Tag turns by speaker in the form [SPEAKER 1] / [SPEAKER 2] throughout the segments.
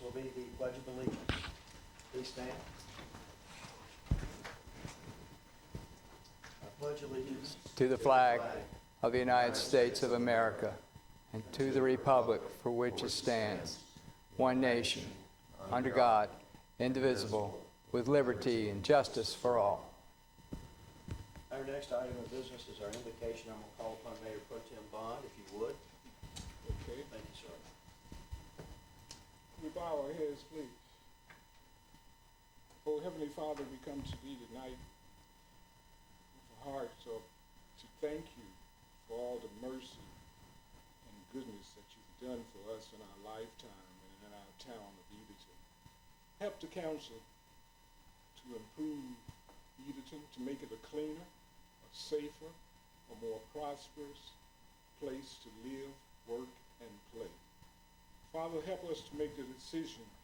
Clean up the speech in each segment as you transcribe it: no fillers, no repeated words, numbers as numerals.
[SPEAKER 1] will be the Pledge of Allegiance. Please stand. I pledge allegiance
[SPEAKER 2] to the flag of the United States of America and to the republic for which it stands, one nation, under God, indivisible, with liberty and justice for all.
[SPEAKER 1] Our next item of business is our invocation. I'm going to call upon Mayor Pro Tem Bond, if you would.
[SPEAKER 3] Okay.
[SPEAKER 1] Thank you, sir.
[SPEAKER 3] We bow our heads, please. Oh, Heavenly Father, we come to Thee tonight with a heart to thank You for all the mercy and goodness that You've done for us in our lifetime and in our town of Edenton. Help the council to improve Edenton, to make it a cleaner, a safer, a more prosperous place to live, work, and play. Father, help us to make the decisions,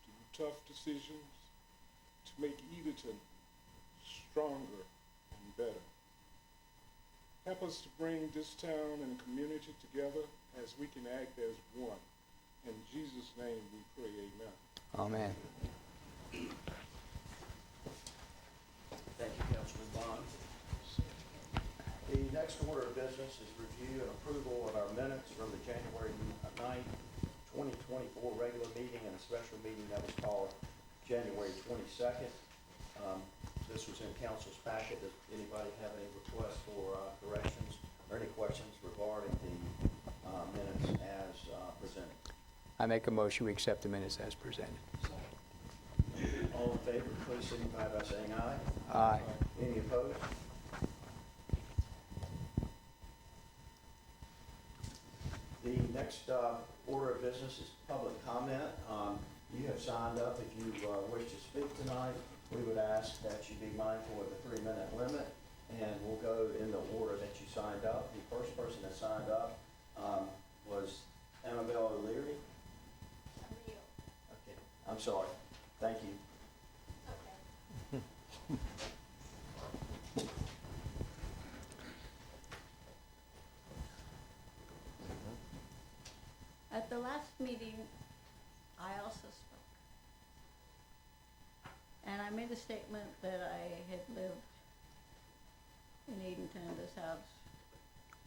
[SPEAKER 3] to do tough decisions, to make Edenton stronger and better. Help us to bring this town and community together as we can act as one. In Jesus' name we pray, amen.
[SPEAKER 2] Amen.
[SPEAKER 1] Thank you, Councilman Bond. The next order of business is review and approval of our minutes from the January 9th, 2024 regular meeting and a special meeting that was called January 22nd. This was in council's packet. Does anybody have any requests for corrections or any questions regarding the minutes as presented?
[SPEAKER 2] I make a motion we accept the minutes as presented.
[SPEAKER 1] All in favor, please signify by saying aye.
[SPEAKER 2] Aye.
[SPEAKER 1] Any opposed? The next order of business is public comment. You have signed up. If you wish to speak tonight, we would ask that you be mindful of the 3-minute limit, and we'll go in the order that you signed up. The first person that signed up was Annabelle O'Leary. Okay, I'm sorry. Thank you.
[SPEAKER 4] At the last meeting, I also spoke. And I made a statement that I had lived in Edenton, this house,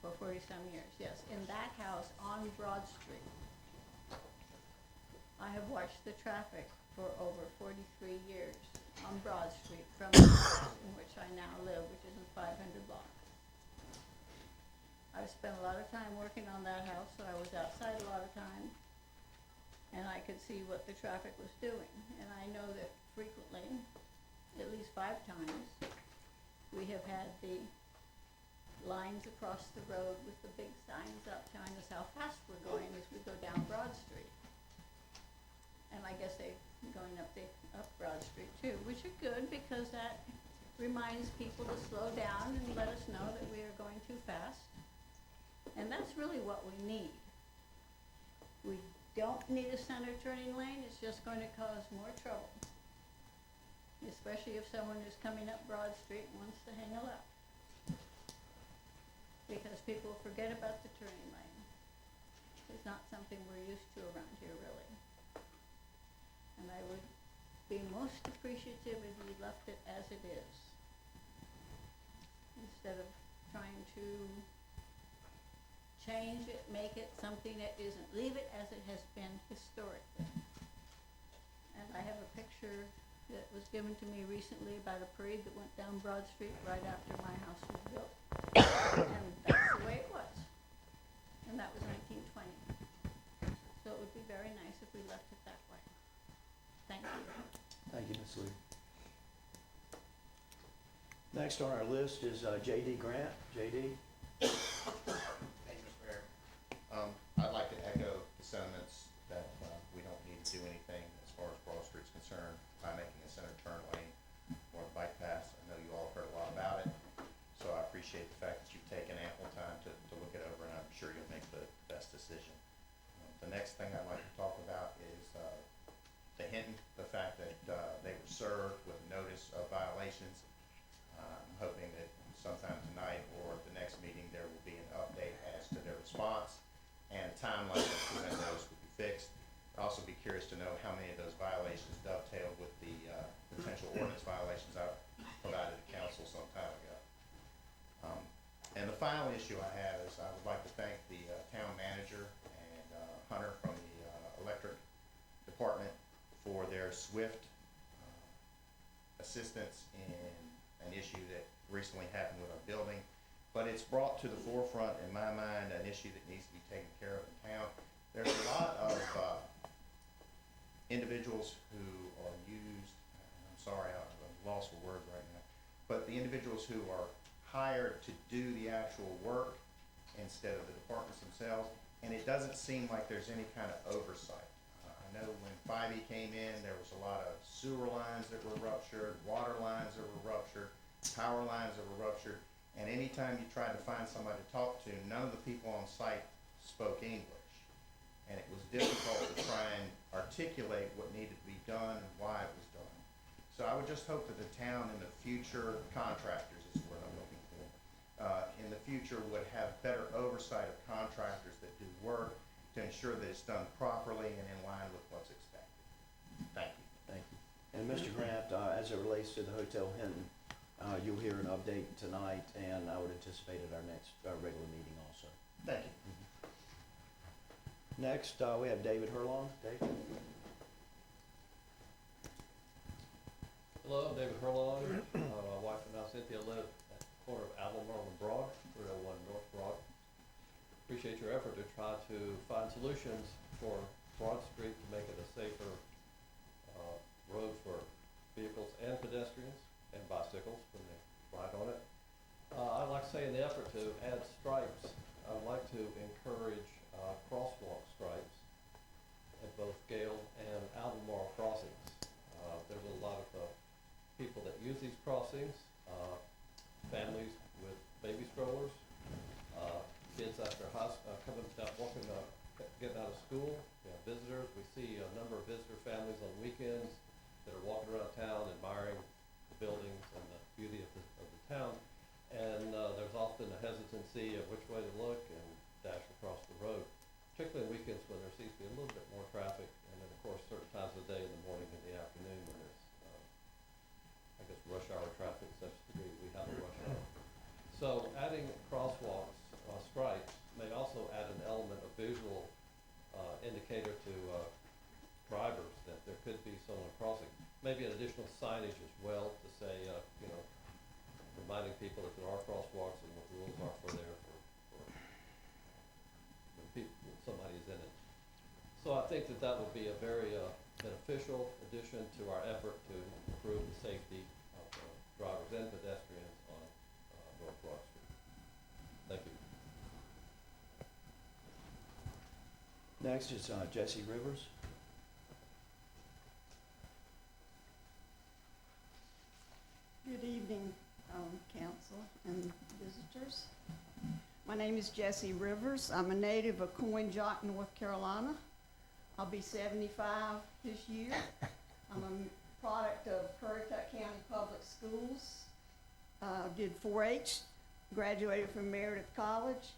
[SPEAKER 4] for 40-some years. Yes, in that house on Broad Street. I have watched the traffic for over 43 years on Broad Street from the house in which I now live, which is in 500 blocks. I've spent a lot of time working on that house, so I was outside a lot of time, and I could see what the traffic was doing. And I know that frequently, at least 5 times, we have had the lines across the road with the big signs up telling us how fast we're going as we go down Broad Street. And I guess they're going up Broad Street too, which are good because that reminds people to slow down and let us know that we are going too fast. And that's really what we need. We don't need a center turning lane. It's just going to cause more trouble, especially if someone is coming up Broad Street and wants to hang a left, because people forget about the turning lane. It's not something we're used to around here, really. And I would be most appreciative if you left it as it is, instead of trying to change it, make it something that isn't. Leave it as it has been historically. And I have a picture that was given to me recently about a parade that went down Broad Street right after my house was built. And that's the way it was. And that was 1920. So it would be very nice if we left it that way. Thank you.
[SPEAKER 1] Thank you, Ms. Lee. Next on our list is J.D. Grant. J.D.
[SPEAKER 5] Thank you, Mr. Mayor. I'd like to echo the sentiments that we don't need to do anything as far as Broad Street's concerned by making a center turn lane or a bike path. I know you all heard a lot about it, so I appreciate the fact that you've taken ample time to look it over, and I'm sure you'll make the best decision. The next thing I'd like to talk about is the fact that they were served with notice of violations. I'm hoping that sometime tonight or the next to know how many of those violations dovetailed with the potential ordinance violations I provided to council some time ago. And the final issue I have is I would like to thank the town manager and Hunter from the electric department for their swift assistance in an issue that recently happened with our building. But it's brought to the forefront, in my mind, an issue that needs to be taken care of in town. There's a lot of individuals who are used, I'm sorry, I'm lost for words right now, but the individuals who are hired to do the actual work instead of the departments themselves, and it doesn't seem like there's any kind of oversight. I know when 5E came in, there was a lot of sewer lines that were ruptured, water lines that were ruptured, power lines that were ruptured, and anytime you tried to find somebody to talk to, none of the people on site spoke English. And it was difficult to try and articulate what needed to be done and why it was done. So I would just hope that the town in the future, contractors is the word I'm looking for, in the future would have better oversight of contractors that do work to ensure that it's done properly and in line with what's expected. Thank you.
[SPEAKER 1] Thank you. And Mr. Grant, as it relates to the Hotel Hinton, you'll hear an update tonight, and I would anticipate at our next regular meeting also.
[SPEAKER 5] Thank you.
[SPEAKER 1] Next, we have David Herlong. Dave?
[SPEAKER 6] Hello, I'm David Herlong. My wife and I, Cynthia, live at the corner of Albemarle and Broad, 301 North Broad. Appreciate your effort to try to find solutions for Broad Street to make it a safer road for vehicles and pedestrians and bicycles when they ride on it. I'd like to say in the effort to add stripes, I'd like to encourage crosswalk stripes at both Gale and Albemarle crossings. There's a lot of people that use these crossings, families with baby strollers, kids after coming out, getting out of school, visitors. We see a number of visitor families on weekends that are walking around town admiring the buildings and the beauty of the town. And there's often a hesitancy of which way to look and dash across the road, particularly on weekends when there seems to be a little bit more traffic, and then of course certain times of the day, in the morning and the afternoon, when there's I guess rush hour traffic to such a degree we have a rush hour. So adding crosswalks, stripes, may also add an element of visual indicator to drivers that there could be someone crossing. Maybe an additional signage as well to say, reminding people that there are crosswalks and what the rules are for when somebody is in it. So I think that would be a very beneficial addition to our effort to improve the safety of drivers and pedestrians on North Broad Street. Thank you.
[SPEAKER 1] Next is Jesse Rivers.
[SPEAKER 7] Good evening, council and visitors. My name is Jessie Rivers. I'm a native of Coinjock, North Carolina. I'll be 75 this year. I'm a product of Currituck County Public Schools. Did 4-H, graduated from Meredith College,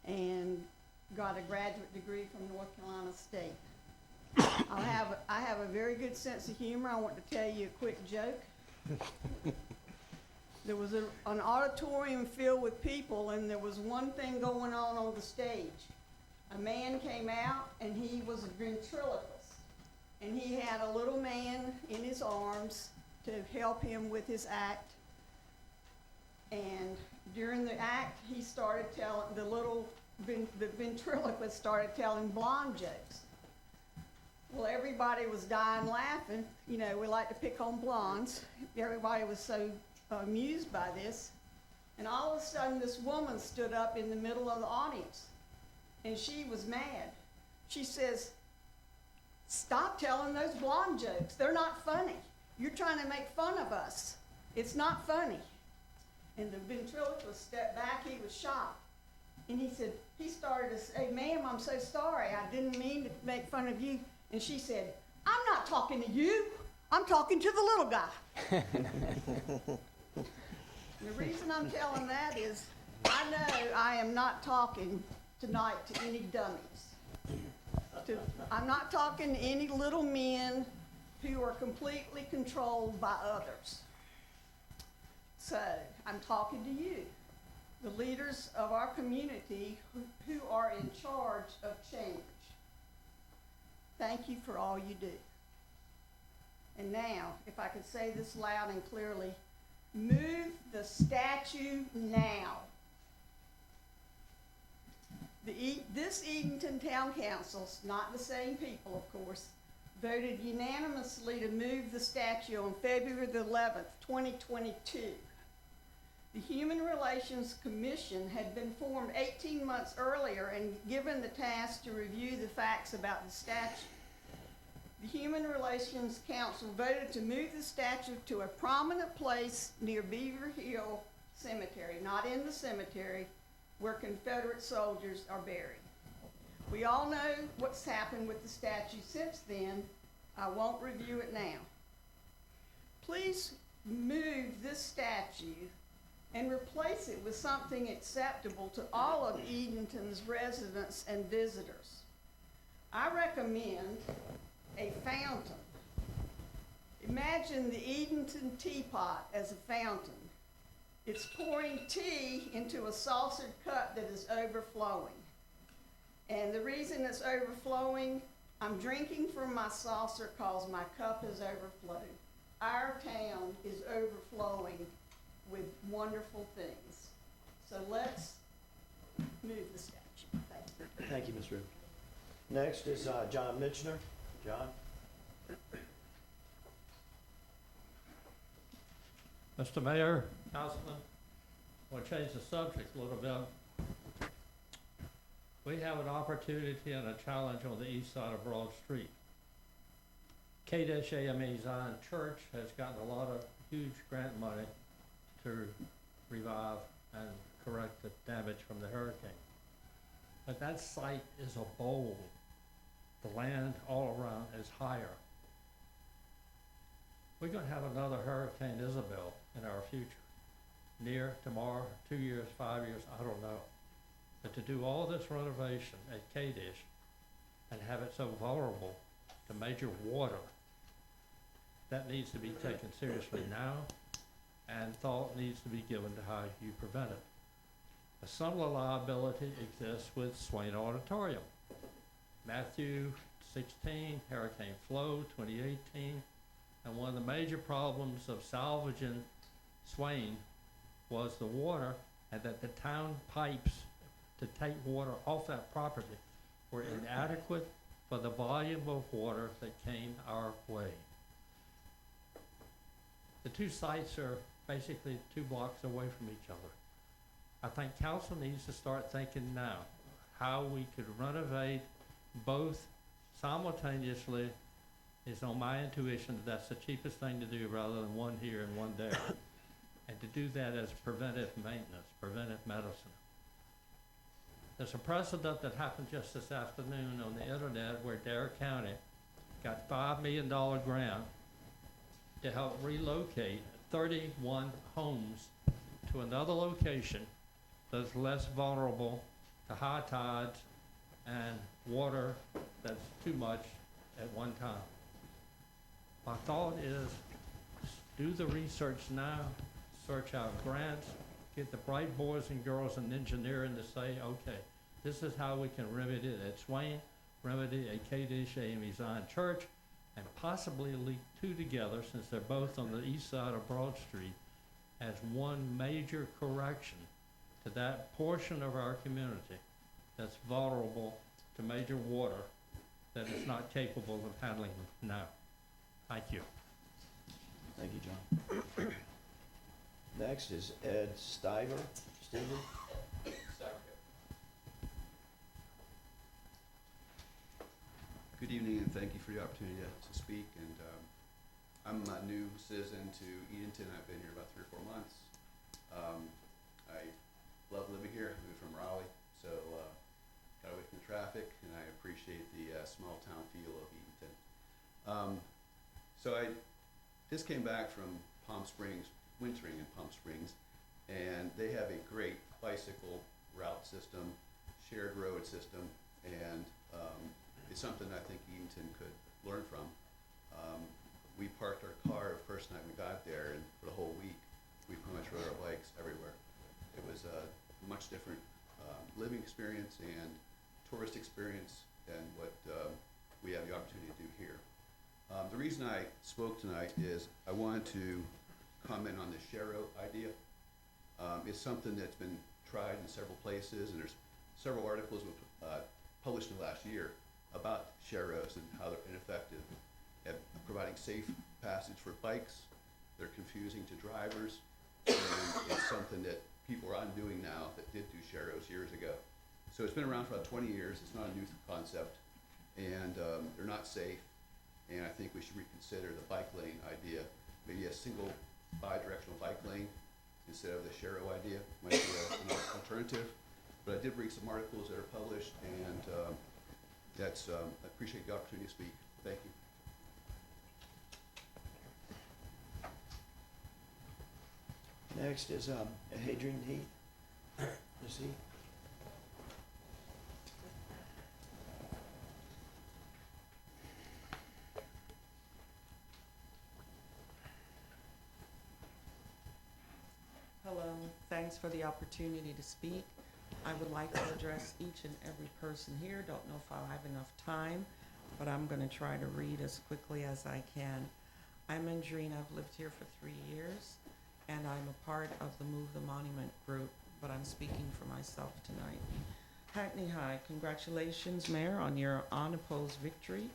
[SPEAKER 7] and got a graduate degree from North Carolina State. I have a very good sense of humor. I want to tell you a quick joke. There was an auditorium filled with people, and there was one thing going on the stage. A man came out, and he was a ventriloquist, and he had a little man in his arms to help him with his act. And during the act, he started telling, the ventriloquist started telling blonde jokes. Well, everybody was dying laughing. You know, we like to pick on blondes. Everybody was so amused by this. And all of a sudden, this woman stood up in the middle of the audience, and she was mad. She says, "Stop telling those blonde jokes. They're not funny. You're trying to make fun of us. It's not funny." And the ventriloquist stepped back. He was shocked. And he started to say, "Ma'am, I'm so sorry. I didn't mean to make fun of you." And she said, "I'm not talking to you. I'm talking to the little guy." The reason I'm telling that is I know I am not talking tonight to any dummies. I'm not talking to any little men who are completely controlled by others. So, I'm talking to you, the leaders of our community who are in charge of change. Thank you for all you do. And now, if I could say this loud and clearly, move the statue now. This Edenton Town Council, not the same people, of course, voted unanimously to move the statue on February the 11th, 2022. The Human Relations Commission had been formed 18 months earlier and given the task to review the facts about the statue. The Human Relations Council voted to move the statue to a prominent place near Beaver Hill Cemetery, not in the cemetery, where Confederate soldiers are buried. We all know what's happened with the statue since then. I won't review it now. Please move this statue and replace it with something acceptable to all of Edenton's residents and visitors. I recommend a fountain. Imagine the Edenton teapot as a fountain. It's pouring tea into a saucered cup that is overflowing. And the reason it's overflowing, I'm drinking from my saucer because my cup is overflowed. Our town is overflowing with wonderful things. So let's move the statue. Thank you.
[SPEAKER 1] Thank you, Ms. Rubin. Next is John Mitchner. John?
[SPEAKER 6] Mr. Mayor, Councilman, I want to change the subject a little bit. We have an opportunity and a challenge on the east side of Broad Street. KDAME Zion Church has gotten a lot of huge grant money to revive and correct the damage from the hurricane. But that site is a bowl. The land all around is higher. We're going to have another Hurricane Isabel in our future. Near, tomorrow, 2 years, 5 years, I don't know. But to do all this renovation at Kadesh and have it so vulnerable to major water, that needs to be taken seriously now, and thought needs to be given to how you prevent it. A similar liability exists with Swain Auditorium. Matthew 16, Hurricane Flo 2018, and one of the major problems of salvaging Swain was the water, and that the town pipes to take water off that property were inadequate for the volume of water that came our way. The two sites are basically 2 blocks away from each other. I think council needs to start thinking now how we could renovate both simultaneously. Is on my intuition that's the cheapest thing to do rather than one here and one there. And to do that as preventive maintenance, preventive medicine. There's a precedent that happened just this afternoon on the internet where Dare County got $5 million grant to help relocate 31 homes to another location that's less vulnerable to high tides and water that's too much at one time. My thought is do the research now, search out grants, get the bright boys and girls in engineering to say, okay, this is how we can remedy it at Swain, remedy at KDAME Zion Church, and possibly link 2 together since they're both on the east side of Broad Street as one major correction to that portion of our community that's vulnerable to major water that is not capable of handling now. Thank you.
[SPEAKER 1] Thank you, John. Next is Ed Stiver. Steven?
[SPEAKER 8] Good evening, and thank you for the opportunity to speak. And I'm a new citizen to Edenton. I've been here about 3 or 4 months. I love living here. I moved from Raleigh, so got away from the traffic, and I appreciate the small town feel of Edenton. So I just came back from Palm Springs, wintering in Palm Springs, and they have a great bicycle route system, shared road system, and it's something I think Edenton could learn from. We parked our car the first night we got there, and for the whole week, we pretty much rode our bikes everywhere. It was a much different living experience and tourist experience than what we have the opportunity to do here. The reason I spoke tonight is I wanted to comment on the Shero idea. It's something that's been tried in several places, and there's several articles published in the last year about Sheros and how they're ineffective at providing safe passage for bikes. They're confusing to drivers, and it's something that people are undoing now that did do Sheros years ago. So it's been around for about 20 years. It's not a new concept, and they're not safe. And I think we should reconsider the bike lane idea. Maybe a single bi-directional bike lane instead of the Shero idea might be an alternative. But I did read some articles that are published, and I appreciate the opportunity to speak. Thank you.
[SPEAKER 1] Next is Hadrian Heath. Is he?
[SPEAKER 9] Hello, thanks for the opportunity to speak. I would like to address each and every person here. Don't know if I'll have enough time, but I'm going to try to read as quickly as I can. I'm Andreen. I've lived here for 3 years, and I'm a part of the Move the Monument group, but I'm speaking for myself tonight. Hackney High, congratulations, Mayor, on your unopposed victory.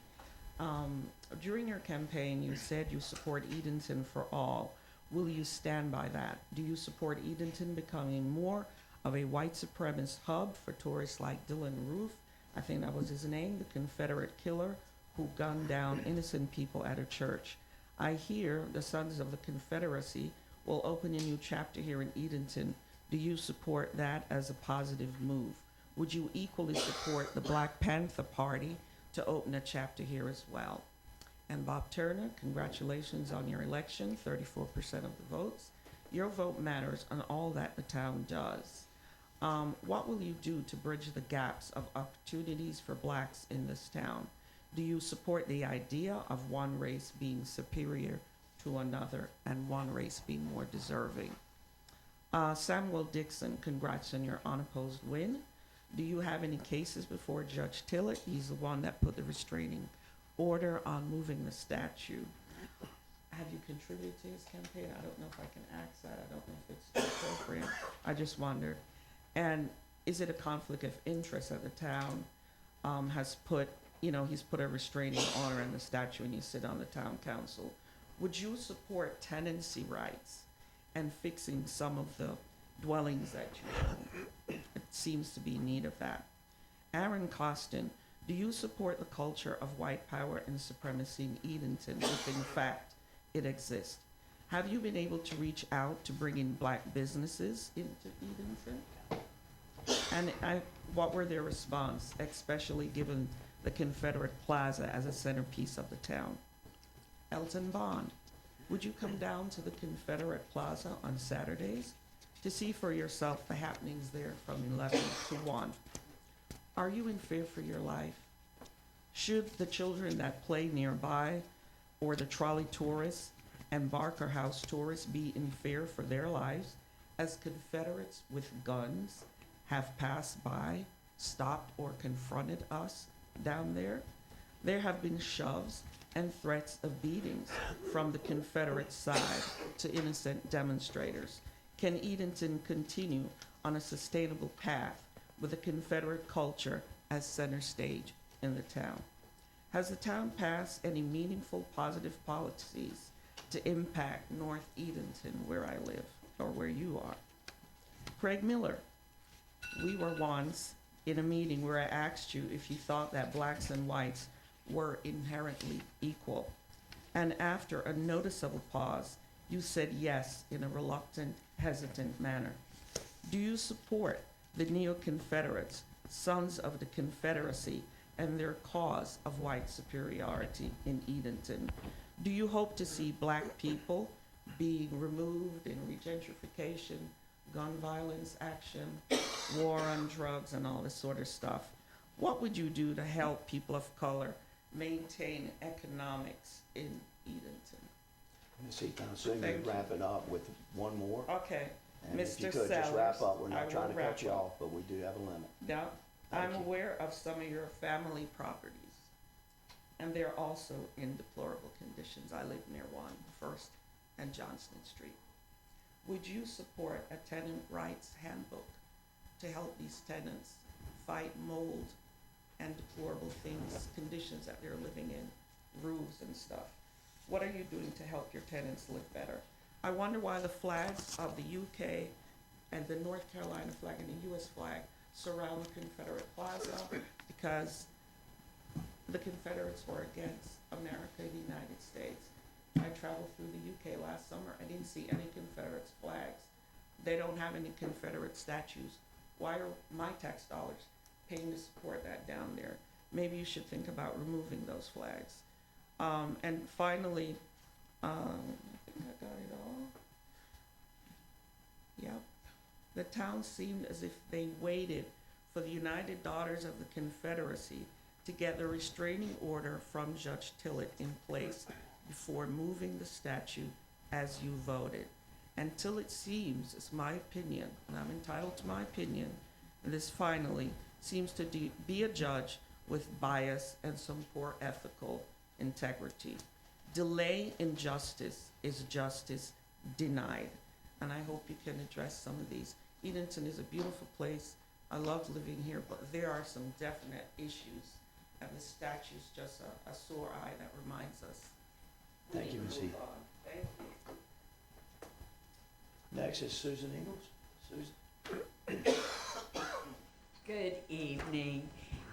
[SPEAKER 9] During your campaign, you said you support Edenton for all. Will you stand by that? Do you support Edenton becoming more of a white supremacist hub for tourists like Dylan Roof? I think that was his name, the Confederate killer who gunned down innocent people at a church. I hear the Sons of the Confederacy will open a new chapter here in Edenton. Do you support that as a positive move? Would you equally support the Black Panther Party to open a chapter here as well? And Bob Turner, congratulations on your election, 34% of the votes. Your vote matters on all that the town does. What will you do to bridge the gaps of opportunities for blacks in this town? Do you support the idea of one race being superior to another and one race being more deserving? Samuel Dixon, congrats on your unopposed win. Do you have any cases before Judge Tillett? He's the one that put the restraining order on moving the statue. Have you contributed to his campaign? I don't know if I can ask that. I don't know if it's appropriate. I just wondered. And is it a conflict of interest that the town has put, he's put a restraining order on the statue and you sit on the town council? Would you support tenancy rights and fixing some of the dwellings that you own? It seems to be in need of that. Aaron Costin, do you support the culture of white power and supremacy in Edenton if in fact it exists? Have you been able to reach out to bring in black businesses into Edenton? And what were their response, especially given the Confederate Plaza as a centerpiece of the town? Elton Bond, would you come down to the Confederate Plaza on Saturdays to see for yourself the happenings there from 11 to 1? Are you in fear for your life? Should the children that play nearby, or the trolley tourists and Barker House tourists be in fear for their lives as Confederates with guns have passed by, stopped, or confronted us down there? There have been shoves and threats of beatings from the Confederate side to innocent demonstrators. Can Edenton continue on a sustainable path with the Confederate culture as center stage in the town? Has the town passed any meaningful positive policies to impact North Edenton, where I live, or where you are? Craig Miller, we were once in a meeting where I asked you if you thought that blacks and whites were inherently equal. And after a noticeable pause, you said yes in a reluctant, hesitant manner. Do you support the Neo-Confederates, Sons of the Confederacy, and their cause of white superiority in Edenton? Do you hope to see black people being removed in regentrification, gun violence action, war on drugs, and all this sort of stuff? What would you do to help people of color maintain economics in Edenton?
[SPEAKER 1] Ms. Eaton, I assume
[SPEAKER 9] Thank
[SPEAKER 1] you
[SPEAKER 9] you.
[SPEAKER 1] wap it up with one more.
[SPEAKER 9] Okay,
[SPEAKER 1] And if you
[SPEAKER 9] Mr.
[SPEAKER 1] could, just wrap
[SPEAKER 9] Sellers,
[SPEAKER 1] up. We're
[SPEAKER 9] I
[SPEAKER 1] not trying
[SPEAKER 9] will
[SPEAKER 1] to cut
[SPEAKER 9] wrap
[SPEAKER 1] you
[SPEAKER 9] up.
[SPEAKER 1] off, but we do have a limit.
[SPEAKER 9] Now,
[SPEAKER 1] Thank
[SPEAKER 9] I'm
[SPEAKER 1] you.
[SPEAKER 9] aware of some of your family properties, and they're also in deplorable conditions. I live near one, First and Johnston Street. Would you support a tenant rights handbook to help these tenants fight mold and deplorable things, conditions that they're living in, roofs and stuff? What are you doing to help your tenants live better? I wonder why the flags of the UK and the North Carolina flag and the US flag surround Confederate Plaza, because the Confederates were against America, the United States. I traveled through the UK last summer. I didn't see any Confederates flags. They don't have any Confederate statues. Why are my tax dollars paying to support that down there? Maybe you should think about removing those flags. And finally, I think I got it all. Yep. The town seemed as if they waited for the United Daughters of the Confederacy to get the restraining order from Judge Tillett in place before moving the statue as you voted. Until it seems, it's my opinion, and I'm entitled to my opinion, and this finally seems to be a judge with bias and some poor ethical integrity. Delay in justice is justice denied. And I hope you can address some of these. Edenton is a beautiful place. I love living here, but there are some definite issues. And the statue's just a sore eye that reminds us. we
[SPEAKER 1] Thank
[SPEAKER 9] need
[SPEAKER 1] you,
[SPEAKER 9] to
[SPEAKER 1] Ms.
[SPEAKER 9] move
[SPEAKER 1] Heath.
[SPEAKER 9] on. Thank you.
[SPEAKER 1] Next is Susan Ingles. Susan?
[SPEAKER 10] Good evening.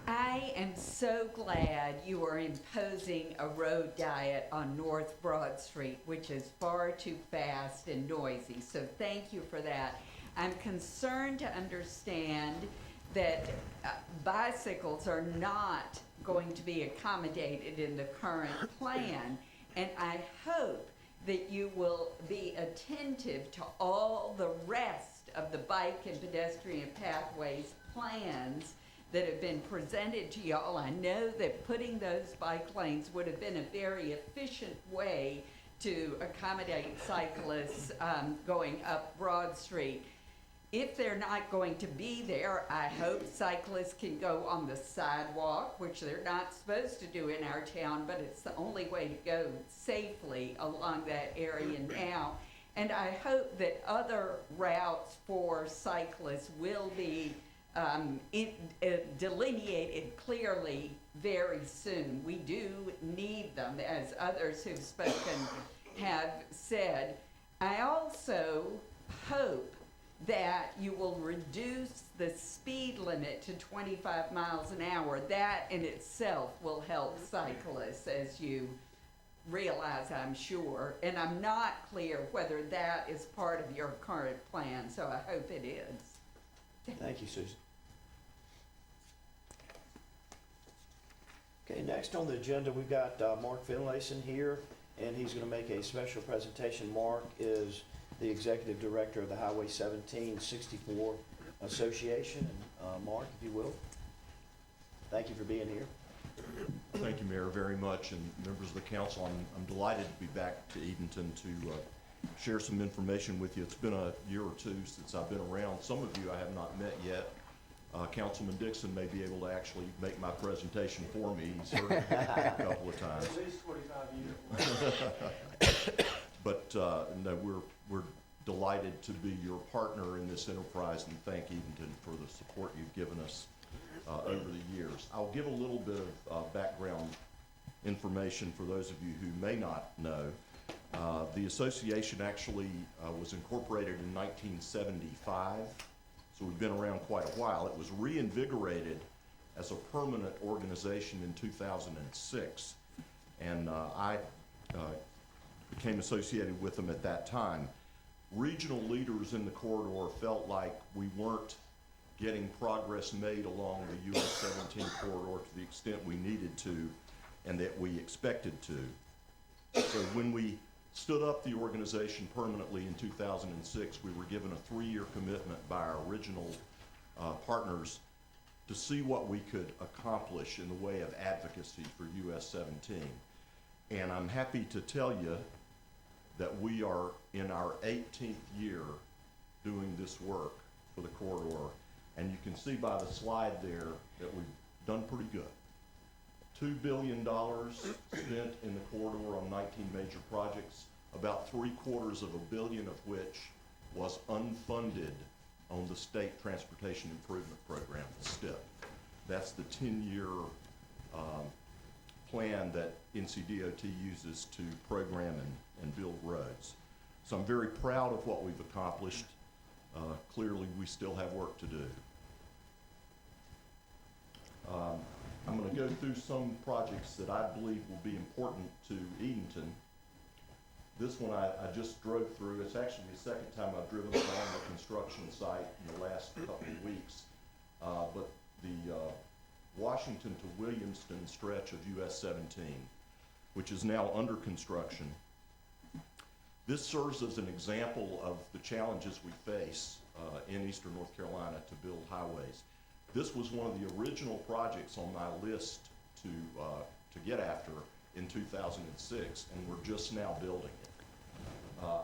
[SPEAKER 10] I am so glad you are imposing a road diet on North Broad Street, which is far too fast and noisy, so thank you for that. I'm concerned to understand that bicycles are not going to be accommodated in the current plan, and I hope that you will be attentive to all the rest of the bike and pedestrian pathways plans that have been presented to y'all. I know that putting those bike lanes would have been a very efficient way to accommodate cyclists going up Broad Street. If they're not going to be there, I hope cyclists can go on the sidewalk, which they're not supposed to do in our town, but it's the only way to go safely along that area now. And I hope that other routes for cyclists will be delineated clearly very soon. We do need them, as others who've spoken have said. I also hope that you will reduce the speed limit to 25 miles an hour. That in itself will help cyclists, as you realize, I'm sure. And I'm not clear whether that is part of your current plan, so I hope it is.
[SPEAKER 1] Thank you, Susan. Okay, next on the agenda, we've got Mark Finlayson here, and he's going to make a special presentation. Mark is the Executive Director of the Highway 1764 Association. And Mark, if you will. Thank you for being here.
[SPEAKER 11] Thank you, Mayor, very much, and members of the council. I'm delighted to be back to Edenton to share some information with you. It's been a year or two since I've been around. Some of you I have not met yet. Councilman Dixon may be able to actually make my presentation for me. He's heard it a couple of times.
[SPEAKER 3] At least 25 years.
[SPEAKER 11] But no, we're delighted to be your partner in this enterprise, and thank Edenton for the support you've given us over the years. I'll give a little bit of background information for those of you who may not know. The association actually was incorporated in 1975, so we've been around quite a while. It was reinvigorated as a permanent organization in 2006, and I became associated with them at that time. Regional leaders in the corridor felt like we weren't getting progress made along the US 17 corridor to the extent we needed to and that we expected to. So when we stood up the organization permanently in 2006, we were given a 3-year commitment by our original partners to see what we could accomplish in the way of advocacy for US 17. And I'm happy to tell you that we are in our 18th year doing this work for the corridor. And you can see by the slide there that we've done pretty good. $2 billion spent in the corridor on 19 major projects, about $750 million of which was unfunded on the State Transportation Improvement Program, the STIP. That's the 10-year plan that NCDOT uses to program and build roads. So I'm very proud of what we've accomplished. Clearly, we still have work to do. I'm going to go through some projects that I believe will be important to Edenton. This one I just drove through. It's actually the second time I've driven along the construction site in the last couple of weeks. But the Washington to Williamston stretch of US 17, which is now under construction. This serves as an example of the challenges we face in eastern North Carolina to build highways. This was one of the original projects on my list to get after in 2006, and we're just now building it.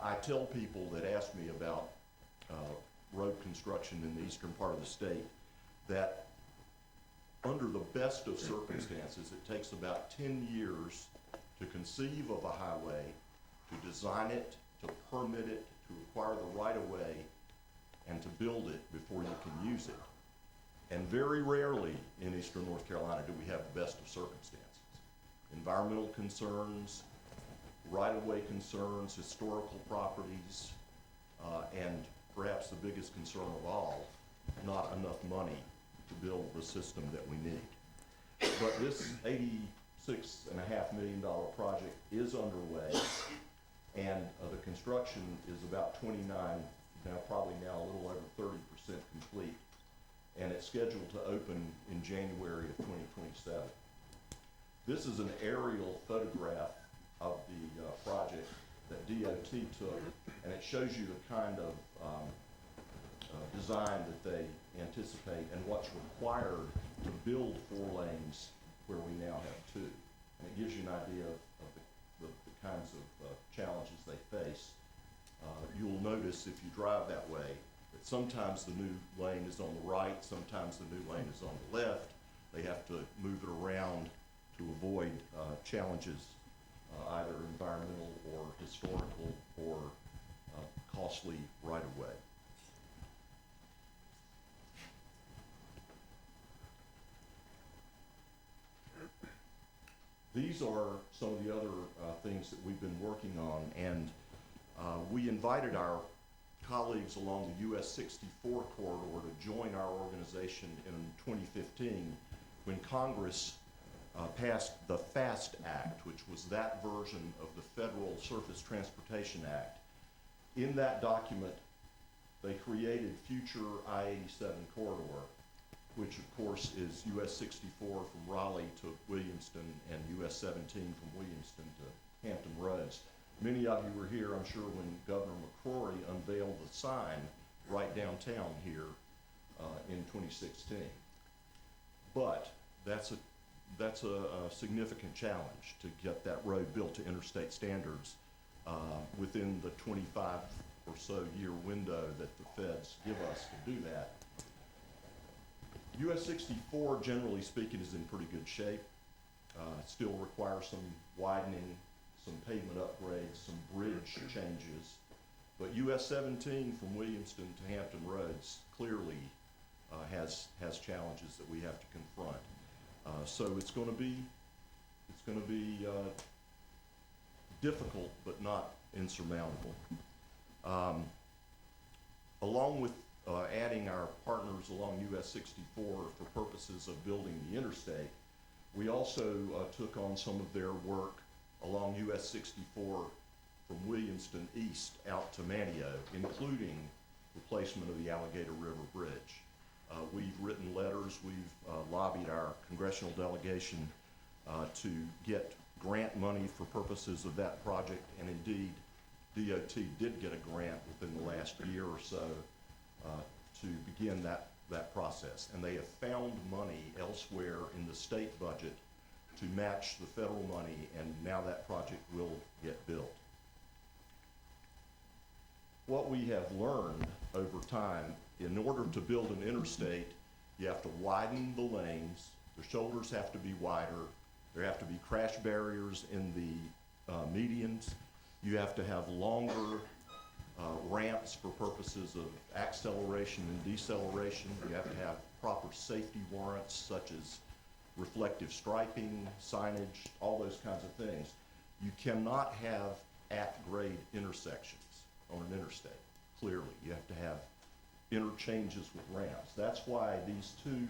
[SPEAKER 11] I tell people that ask me about road construction in the eastern part of the state that under the best of circumstances, it takes about 10 years to conceive of a highway, to design it, to permit it, to acquire the right-of-way, and to build it before you can use it. And very rarely in eastern North Carolina do we have the best of circumstances. Environmental concerns, right-of-way concerns, historical properties, and perhaps the biggest concern of all, not enough money to build the system that we need. But this $86.5 million project is underway, and the construction is about 29, probably now a little over 30% complete. And it's scheduled to open in January of 2027. This is an aerial photograph of the project that DOT took, and it shows you the kind of design that they anticipate and what's required to build 4 lanes where we now have 2. And it gives you an idea of the kinds of challenges they face. You'll notice if you drive that way that sometimes the new lane is on the right, sometimes the new lane is on the left. They have to move it around to avoid challenges, either environmental or historical or costly right-of-way. These are some of the other things that we've been working on, and we invited our colleagues along the US 64 corridor to join our organization in 2015 when Congress passed the FAST Act, which was that version of the Federal Surface Transportation Act. In that document, they created future I-87 corridor, which of course is US 64 from Raleigh to Williamston and US 17 from Williamston to Hampton Roads. Many of you were here, I'm sure, when Governor McCrory unveiled the sign right downtown here in 2016. But that's a significant challenge to get that road built to interstate standards within the 25 or so year window that the feds give us to do that. US 64, generally speaking, is in pretty good shape. Still requires some widening, some pavement upgrades, some bridge changes. But US 17 from Williamston to Hampton Roads clearly has challenges that we have to confront. So it's going to be difficult, but not insurmountable. Along with adding our partners along US 64 for purposes of building the interstate, we also took on some of their work along US 64 from Williamston east out to Manteo, including replacement of the Alligator River Bridge. We've written letters, we've lobbied our congressional delegation to get grant money for purposes of that project, and indeed DOT did get a grant within the last year or so to begin that that process, and they have found money elsewhere in the state budget to match the federal money, and now that project will get built. What we have learned over time, in order to build an interstate, you have to widen the lanes, the shoulders have to be wider, there have to be crash barriers in the medians, you have to have longer ramps for purposes of acceleration and deceleration, you have to have proper safety warrants such as reflective striping, signage, all those kinds of things. You cannot have at-grade intersections on an interstate, clearly. You have to have interchanges with ramps. That's why these two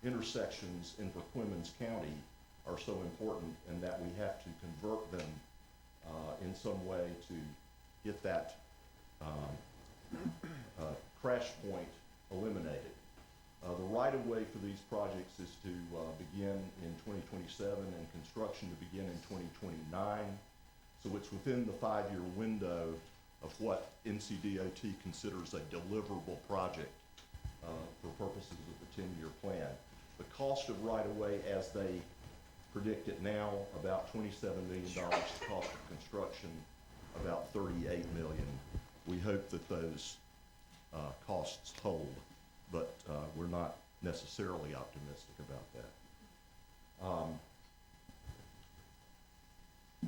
[SPEAKER 11] intersections in Perquimans County are so important, and that we have to convert them in some way to get that crash point eliminated. The right-of-way for these projects is to begin in 2027 and construction to begin in 2029. So it's within the 5-year window of what NCDOT considers a deliverable project for purposes of the 10-year plan. The cost of right-of-way, as they predict it now, about $27 million. The cost of construction, about $38 million. We hope that those costs hold, but we're not necessarily optimistic about that.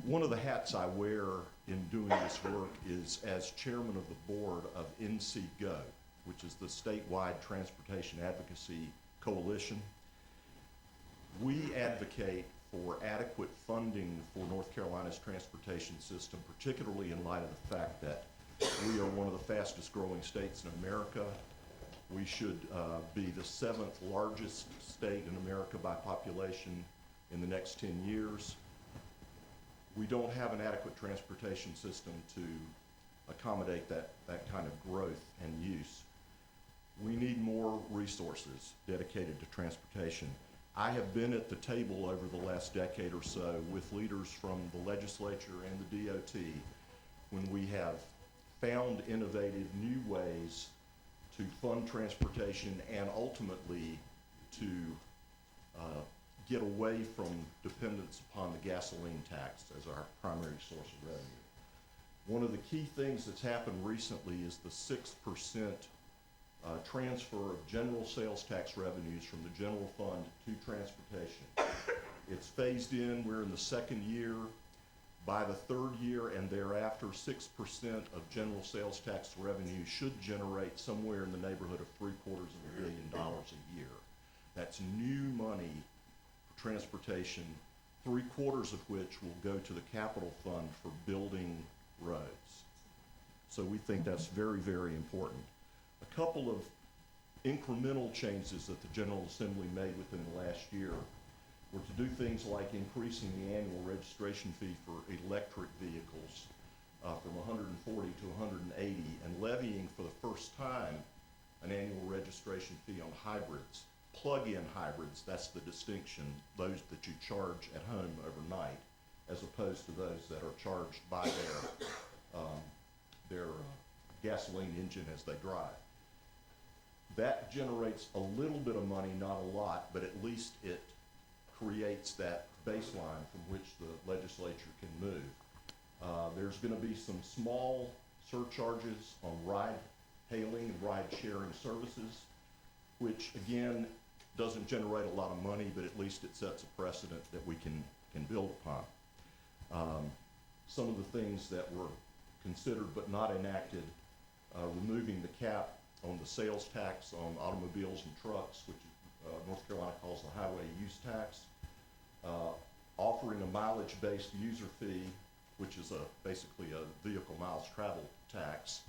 [SPEAKER 11] One of the hats I wear in doing this work is as chairman of the board of NCGO, which is the statewide transportation advocacy coalition. We advocate for adequate funding for North Carolina's transportation system, particularly in light of the fact that we are one of the fastest growing states in America. We should be the 7th largest state in America by population in the next 10 years. We don't have an adequate transportation system to accommodate that kind of growth and use. We need more resources dedicated to transportation. I have been at the table over the last decade or so with leaders from the legislature and the DOT when we have found innovative new ways to fund transportation and ultimately to get away from dependence upon the gasoline tax as our primary source of revenue. One of the key things that's happened recently is the 6% transfer of general sales tax revenues from the general fund to transportation. It's phased in, we're in the 2nd year. By the 3rd year and thereafter, 6% of general sales tax revenue should generate somewhere in the neighborhood of $750 million a year. That's new money for transportation, 3/4 of which will go to the capital fund for building roads. So we think that's very, very important. A couple of incremental changes that the General Assembly made within the last year were to do things like increasing the annual registration fee for electric vehicles from $140 to $180 and levying for the first time an annual registration fee on hybrids. Plug-in hybrids, that's the distinction, those that you charge at home overnight, as opposed to those that are charged by their gasoline engine as they drive. That generates a little bit of money, not a lot, but at least it creates that baseline from which the legislature can move. There's going to be some small surcharges on ride hailing and ride sharing services, which again doesn't generate a lot of money, but at least it sets a precedent that we can build upon. Some of the things that were considered but not enacted, removing the cap on the sales tax on automobiles and trucks, which North Carolina calls the highway use tax, offering a mileage-based user fee, which is basically a vehicle miles traveled tax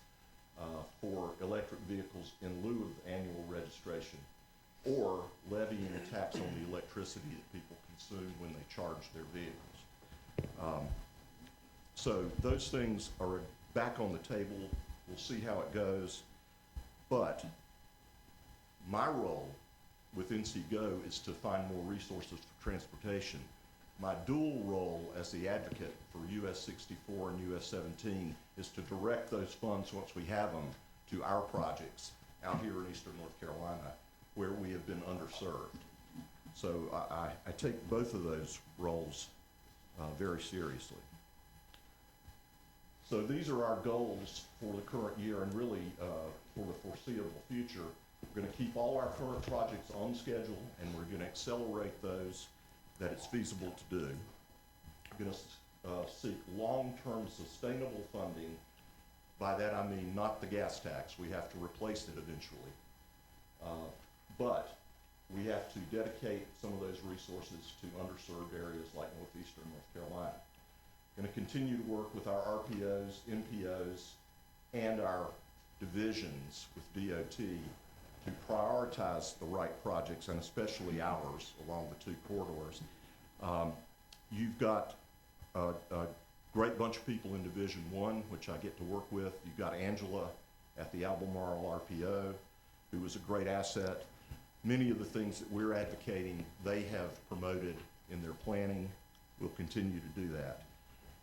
[SPEAKER 11] for electric vehicles in lieu of annual registration, or levying a tax on the electricity that people consume when they charge their vehicles. So those things are back on the table. We'll see how it goes. But my role with NCGO is to find more resources for transportation. My dual role as the advocate for US 64 and US 17 is to direct those funds, once we have them, to our projects out here in eastern North Carolina. where we have been underserved. So I take both of those roles very seriously. So these are our goals for the current year and really for the foreseeable future. We're going to keep all our current projects on schedule, and we're going to accelerate those that it's feasible to do. We're going to seek long-term sustainable funding. By that I mean not the gas tax. We have to replace it eventually. But we have to dedicate some of those resources to underserved areas like northeastern North Carolina. Going to continue to work with our RPOs, NPOs, and our divisions with DOT to prioritize the right projects, and especially ours along the two corridors. You've got a great bunch of people in Division 1, which I get to work with. You've got Angela at the Albemarle RPO, who was a great asset. Many of the things that we're advocating, they have promoted in their planning. We'll continue to do that.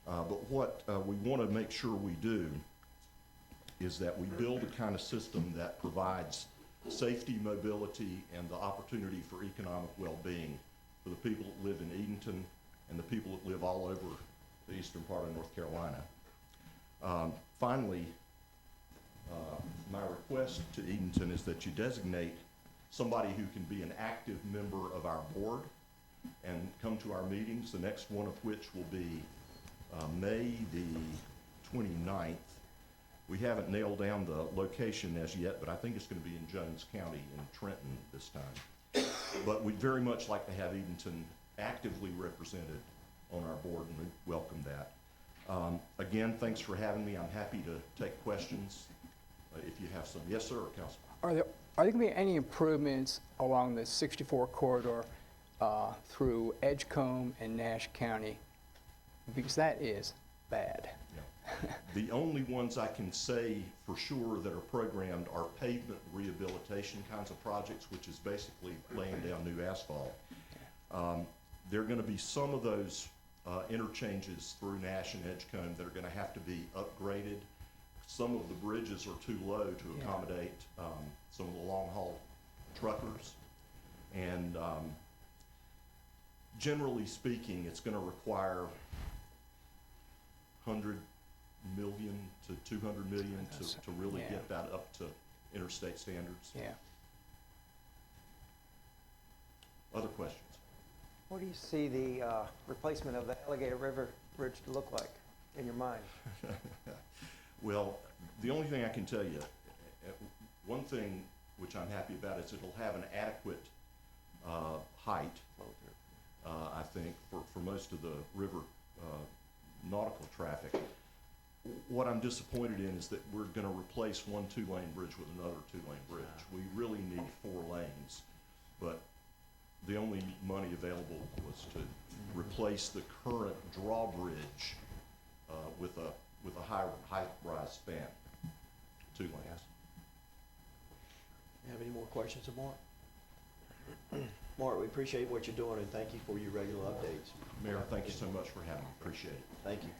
[SPEAKER 11] But what we want to make sure we do is that we build a kind of system that provides safety, mobility, and the opportunity for economic well-being for the people that live in Edenton and the people that live all over the eastern part of North Carolina. Finally, my request to Edenton is that you designate somebody who can be an active member of our board and come to our meetings, the next one of which will be May the 29th. We haven't nailed down the location as yet, but I think it's going to be in Jones County in Trenton this time. But we'd very much like to have Edenton actively represented on our board, and we welcome that. Again, thanks for having me. I'm happy to take questions if you have some. Yes, sir, Councilman.
[SPEAKER 2] Are there going to be any improvements along the 64 corridor through Edgecombe and Nash County? Because that is bad.
[SPEAKER 11] Yeah. The only ones I can say for sure that are programmed are pavement rehabilitation kinds of projects, which is basically laying down new asphalt. There are going to be some of those interchanges through Nash and Edgecombe that are going to have to be upgraded. Some of the bridges are too low to accommodate some of the long-haul truckers. And generally speaking, it's going to require $100 million to $200 million to really get that up to interstate standards.
[SPEAKER 2] Yeah.
[SPEAKER 11] Other questions?
[SPEAKER 12] What do you see the replacement of the Alligator River Bridge to look like in your mind?
[SPEAKER 11] Well, the only thing I can tell you, one thing which I'm happy about is it'll have an adequate height, I think, for most of the river nautical traffic. What I'm disappointed in is that we're going to replace one two-lane bridge with another two-lane bridge. We really need 4 lanes, but the only money available was to replace the current drawbridge with a high-rise span, 2 lanes.
[SPEAKER 1] You have any more questions of Mark? Mark, we appreciate what you're doing, and thank you for your regular updates.
[SPEAKER 11] Mayor, thank you so much for having me. Appreciate it.
[SPEAKER 1] Thank you.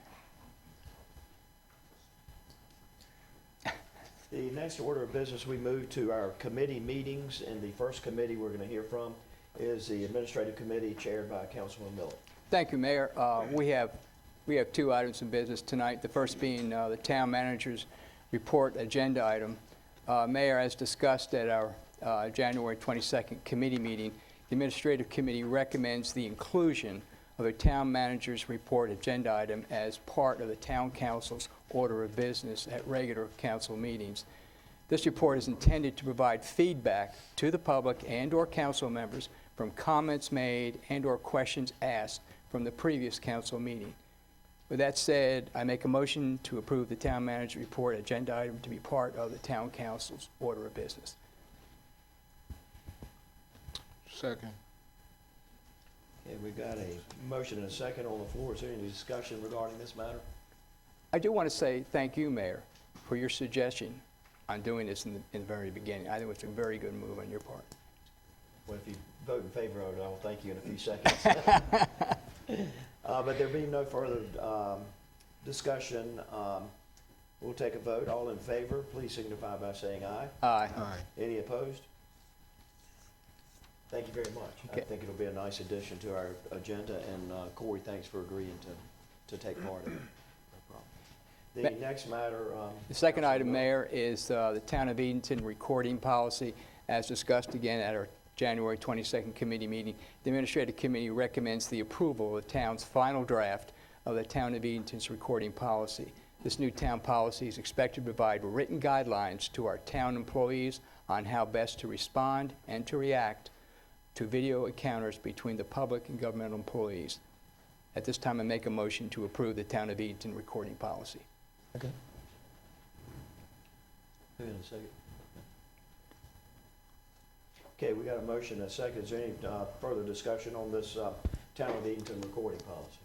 [SPEAKER 1] The next order of business, we move to our committee meetings, and the first committee we're going to hear from is the Administrative Committee chaired by Councilman Miller.
[SPEAKER 2] Thank you, Mayor. We have 2 items of business tonight. The first being the Town Manager's Report agenda item. Mayor, as discussed at our January 22nd committee meeting, the Administrative Committee recommends the inclusion of a Town Manager's Report agenda item as part of the Town Council's order of business at regular council meetings. This report is intended to provide feedback to the public and/or council members from comments made and/or questions asked from the previous council meeting. With that said, I make a motion to approve the Town Manager's Report agenda item to be part of the Town Council's order of business.
[SPEAKER 3] Second.
[SPEAKER 1] Okay, we've got a motion and a second on the floor. Is there any discussion regarding this matter?
[SPEAKER 2] I do want to say thank you, Mayor, for your suggestion on doing this in the very beginning. I think it's a very good move on your part.
[SPEAKER 1] Well, if you vote in favor of it, I'll thank you in a few seconds. But there being no further discussion, we'll take a vote. All in favor, please signify by saying aye.
[SPEAKER 2] Aye.
[SPEAKER 3] Aye.
[SPEAKER 1] Any opposed? Thank you very much. I
[SPEAKER 2] Okay.
[SPEAKER 1] think it'll be a nice addition to our agenda, and Corey, thanks for agreeing to take part in it. No problem. The next matter.
[SPEAKER 2] The second
[SPEAKER 1] Councilman
[SPEAKER 2] item,
[SPEAKER 1] Miller.
[SPEAKER 2] Mayor, is the Town of Edenton recording policy, as discussed again at our January 22nd committee meeting. The Administrative Committee recommends the approval of the town's final draft of the Town of Edenton's recording policy. This new town policy is expected to provide written guidelines to our town employees on how best to respond and to react to video encounters between the public and governmental employees. At this time, I make a motion to approve the Town of Edenton recording policy.
[SPEAKER 1] Okay. Who in a second? Okay, we got a motion and a second. Is there any further discussion on this Town of Edenton recording policy?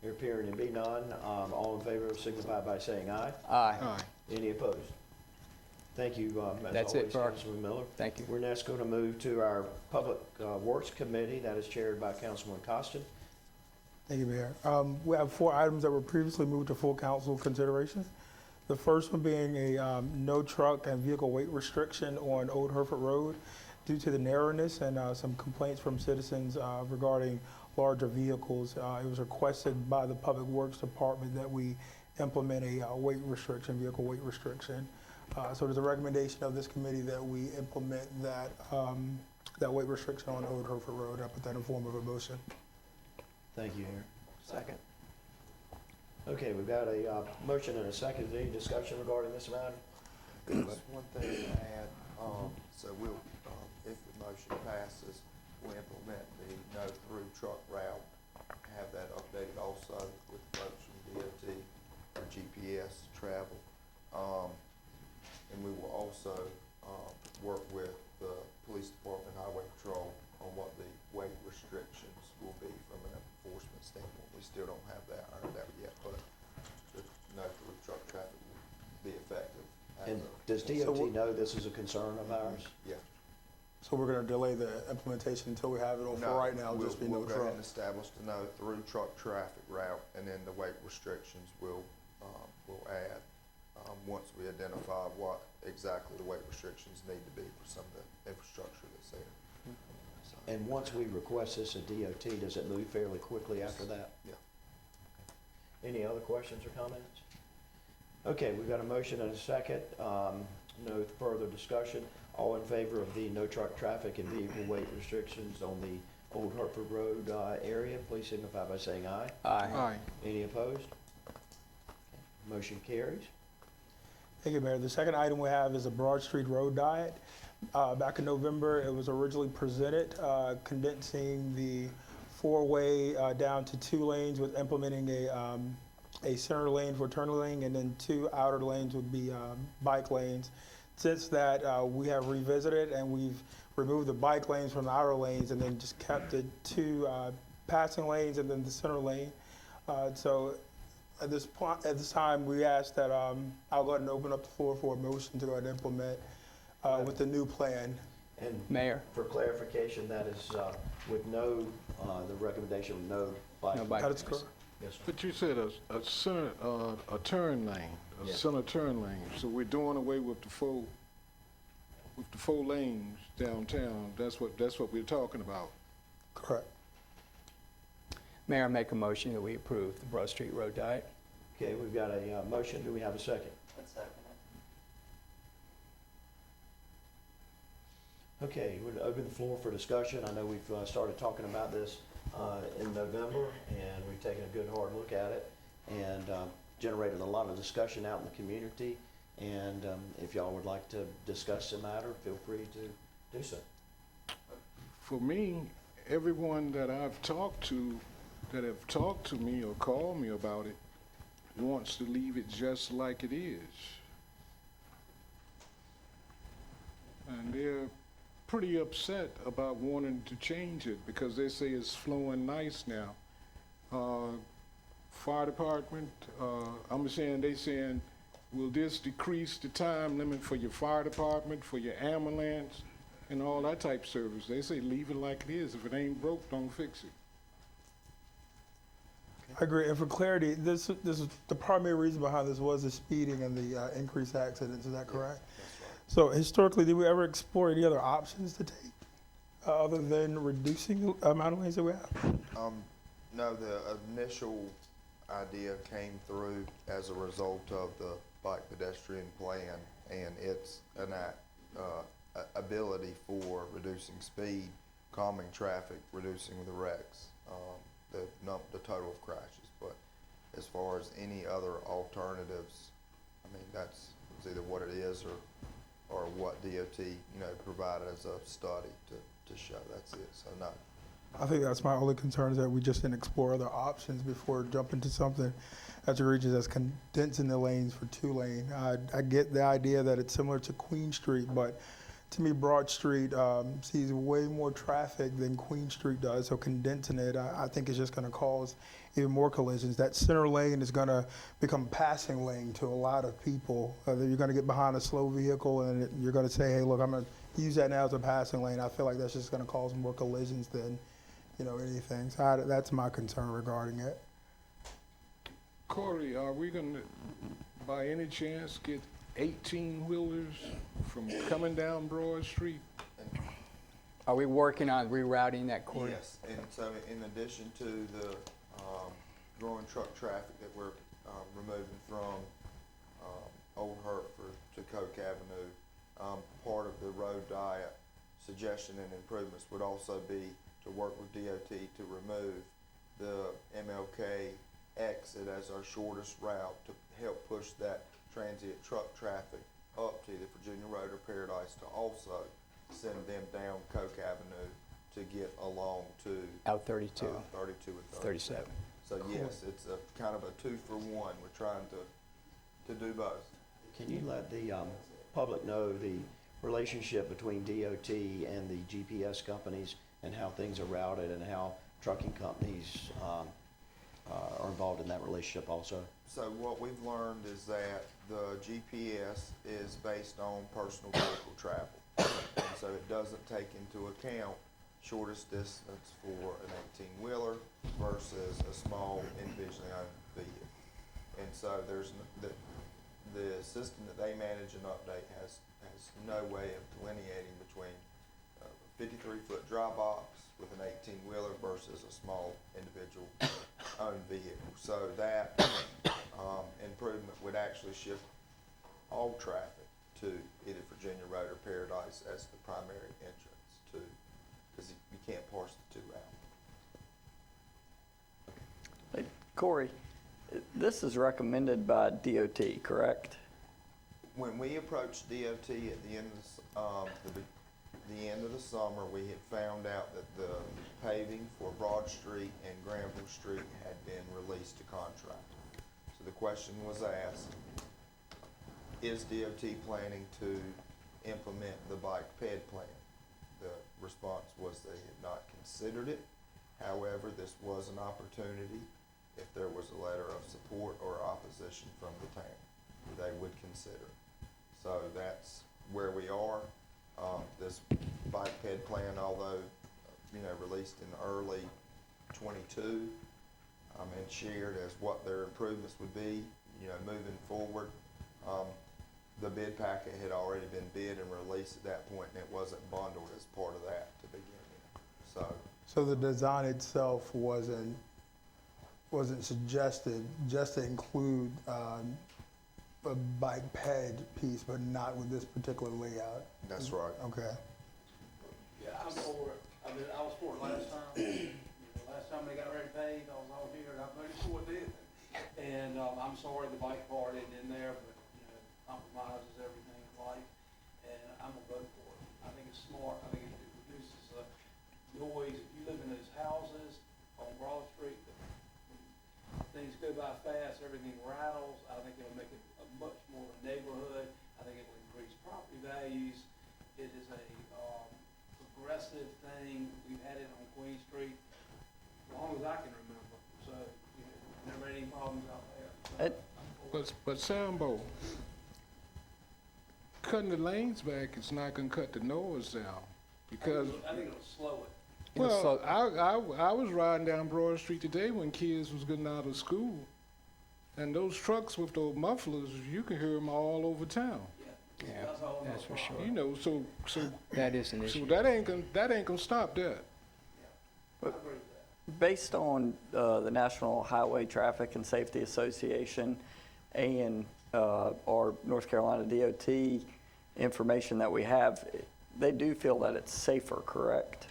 [SPEAKER 1] Here appearing to be none, all in favor signify by saying aye.
[SPEAKER 2] Aye.
[SPEAKER 1] Any opposed? Thank you, as
[SPEAKER 2] That's it
[SPEAKER 1] always,
[SPEAKER 2] for our-
[SPEAKER 1] Councilman Miller.
[SPEAKER 2] Thank you.
[SPEAKER 1] We're next going to move to our Public Works Committee that is chaired by Councilman Costin.
[SPEAKER 13] Thank you, Mayor. We have 4 items that were previously moved to full council consideration. The first one being a no truck and vehicle weight restriction on Old Hereford Road due to the narrowness and some complaints from citizens regarding larger vehicles. It was requested by the Public Works Department that we implement a weight restriction, vehicle weight restriction. So there's a recommendation of this committee that we implement that weight restriction on Old Hereford Road. I put that in form of a motion.
[SPEAKER 1] Thank you, Aaron. Second. Okay, we've got a motion and a second. Is there any discussion regarding this matter?
[SPEAKER 14] Just one thing to add, so we'll, if the motion passes, we'll implement the no-through truck route, have that updated also with folks from DOT for GPS travel. And we will also, work with the police department, highway patrol on what the weight restrictions will be from an enforcement standpoint. We still don't have that ironed out yet, but the no-through truck traffic will be effective.
[SPEAKER 1] And does DOT know this is a concern of ours?
[SPEAKER 14] Yeah.
[SPEAKER 13] So we're gonna delay the implementation until we have it on for right now, just be no
[SPEAKER 14] We'll go ahead
[SPEAKER 13] truck.
[SPEAKER 14] and establish the no-through truck traffic route, and then the weight restrictions will add, once we identify what exactly the weight restrictions need to be for some of the infrastructure that's there.
[SPEAKER 1] And once we request this at DOT, does it move fairly quickly after that?
[SPEAKER 14] Yeah.
[SPEAKER 1] Any other questions or comments? Okay, we've got a motion and a second. No further discussion. All in favor of the no truck traffic and vehicle weight restrictions on the Old Hertford Road area, please signify by saying aye.
[SPEAKER 2] Aye.
[SPEAKER 1] Any opposed? Motion carries.
[SPEAKER 13] Thank you, Mayor. The second item we have is a Broad Street Road diet. Back in November, it was originally presented, condensing the 4-way down to 2 lanes with implementing a center lane for turn lane, and then 2 outer lanes would be bike lanes. Since that, we have revisited and we've removed the bike lanes from the outer lanes and then just kept the 2 passing lanes and then the center lane. So at this point, at this time, we ask that I'll go ahead and open up the floor for a motion to go ahead and implement with the new plan.
[SPEAKER 1] And
[SPEAKER 2] Mayor.
[SPEAKER 1] for clarification, that is with no, the recommendation of no bike.
[SPEAKER 2] No bike
[SPEAKER 13] That is correct.
[SPEAKER 1] Yes, sir.
[SPEAKER 3] But you said a center, a turn lane, a
[SPEAKER 1] Yeah.
[SPEAKER 3] center turn lane. So we're doing away with the 4 lanes downtown. That's what we're talking about.
[SPEAKER 13] Correct.
[SPEAKER 2] Mayor, I make a motion that we approve the Broad Street Road diet.
[SPEAKER 1] Okay, we've got a motion. Do we have a second? Okay, we'll open the floor for discussion. I know we've started talking about this in November, and we've taken a good hard look at it and generated a lot of discussion out in the community. And if y'all would like to discuss the matter, feel free to do so.
[SPEAKER 3] For me, everyone that I've talked to, that have talked to me or called me about it, wants to leave it just like it is. And they're pretty upset about wanting to change it because they say it's flowing nice now. Fire department, I'm saying, they saying, will this decrease the time limit for your fire department, for your ambulance, and all that type of service? They say leave it like it is. If it ain't broke, don't fix it.
[SPEAKER 13] I agree. And for clarity, this is the primary reason behind this was the speeding and the increased accidents. Is that correct?
[SPEAKER 14] That's right.
[SPEAKER 13] So historically, did we ever explore any other options to take? other than reducing the amount of lanes that we have?
[SPEAKER 14] No, the initial idea came through as a result of the bike pedestrian plan and its ability for reducing speed, calming traffic, reducing the wrecks, the total of crashes. But as far as any other alternatives, I mean, that's either what it is or what DOT, provided as a study to show. That's it. So no.
[SPEAKER 13] I think that's my only concern, is that we just didn't explore other options before jumping to something as egregious as condensing the lanes for 2-lane. I get the idea that it's similar to Queen Street, but to me, Broad Street sees way more traffic than Queen Street does, so condensing it, I think it's just gonna cause even more collisions. That center lane is gonna become a passing lane to a lot of people. You're gonna get behind a slow vehicle and you're gonna say, hey, look, I'm gonna use that now as a passing lane. I feel like that's just gonna cause more collisions than anything. So that's my concern regarding it.
[SPEAKER 3] Corey, are we gonna, by any chance, get 18-wheelers from coming down Broad Street?
[SPEAKER 2] Are we working on rerouting that corridor?
[SPEAKER 14] Yes, and so in addition to the growing truck traffic that we're removing from Old Hertford to Coke Avenue, part of the road diet suggestion and improvements would also be to work with DOT to remove the MLK exit as our shortest route to help push that transient truck traffic up to the Virginia Road or Paradise, to also send them down Coke Avenue to get along to
[SPEAKER 2] Out 32.
[SPEAKER 14] 32 and
[SPEAKER 2] 37.
[SPEAKER 14] So yes, it's a kind of a 2-for-1. We're trying to do both.
[SPEAKER 1] Can you let the public know the relationship between DOT and the GPS companies and how things are routed and how trucking companies are involved in that relationship also?
[SPEAKER 14] So what we've learned is that the GPS is based on personal vehicle travel. And so it doesn't take into account shortest distance for an 18-wheeler versus a small individually owned vehicle. And so the system that they manage and update has no way of delineating between a 53-foot dry box with an 18-wheeler versus a small individual owned vehicle. So that improvement would actually shift all traffic to either Virginia Road or Paradise as the primary entrance to, because you can't parse the two out.
[SPEAKER 15] Hey, Corey, this is recommended by DOT, correct?
[SPEAKER 14] When we approached DOT at the end of the end of the summer, we had found out that the paving for Broad Street and Granville Street had been released to contract. So the question was asked, is DOT planning to implement the bike ped plan? The response was they had not considered it. However, this was an opportunity if there was a letter of support or opposition from the town, they would consider it. So that's where we are. This bike ped plan, although released in early 22 and shared as what their improvements would be, moving forward. The bid packet had already been bid and released at that point, and it wasn't bundled as part of that to begin with.
[SPEAKER 13] So the design itself wasn't suggested just to include a bike ped piece, but not with this particular layout.
[SPEAKER 14] That's right.
[SPEAKER 13] Okay.
[SPEAKER 16] Yeah, I'm for it. I was for it last time. Last time they got ready to pave, I was here, and I voted for it then. And I'm sorry the bike part isn't in there, but compromises everything in life, and I'm gonna vote for it. I think it's smart. I think it reduces noise. If you live in those houses on Broad Street, things go by fast, everything rattles. I think it'll make it a much more of a neighborhood. I think it will increase property values. It is a progressive thing. We've had it on Queen Street as long as I can remember. So, never had any problems out there. So,
[SPEAKER 3] But Sambo, cutting the lanes back is not gonna cut the noise down, because
[SPEAKER 16] I think it'll slow it.
[SPEAKER 3] well, I was riding down Broad Street today when kids was getting out of school, and those trucks with those mufflers, you can hear them all over town.
[SPEAKER 2] Yeah,
[SPEAKER 16] That's all.
[SPEAKER 2] that's for sure.
[SPEAKER 3] You know, so
[SPEAKER 2] That is an issue.
[SPEAKER 3] that ain't gonna stop that.
[SPEAKER 16] I agree with that.
[SPEAKER 15] Based on the National Highway Traffic and Safety Association and our North Carolina DOT information that we have, they do feel that it's safer, correct?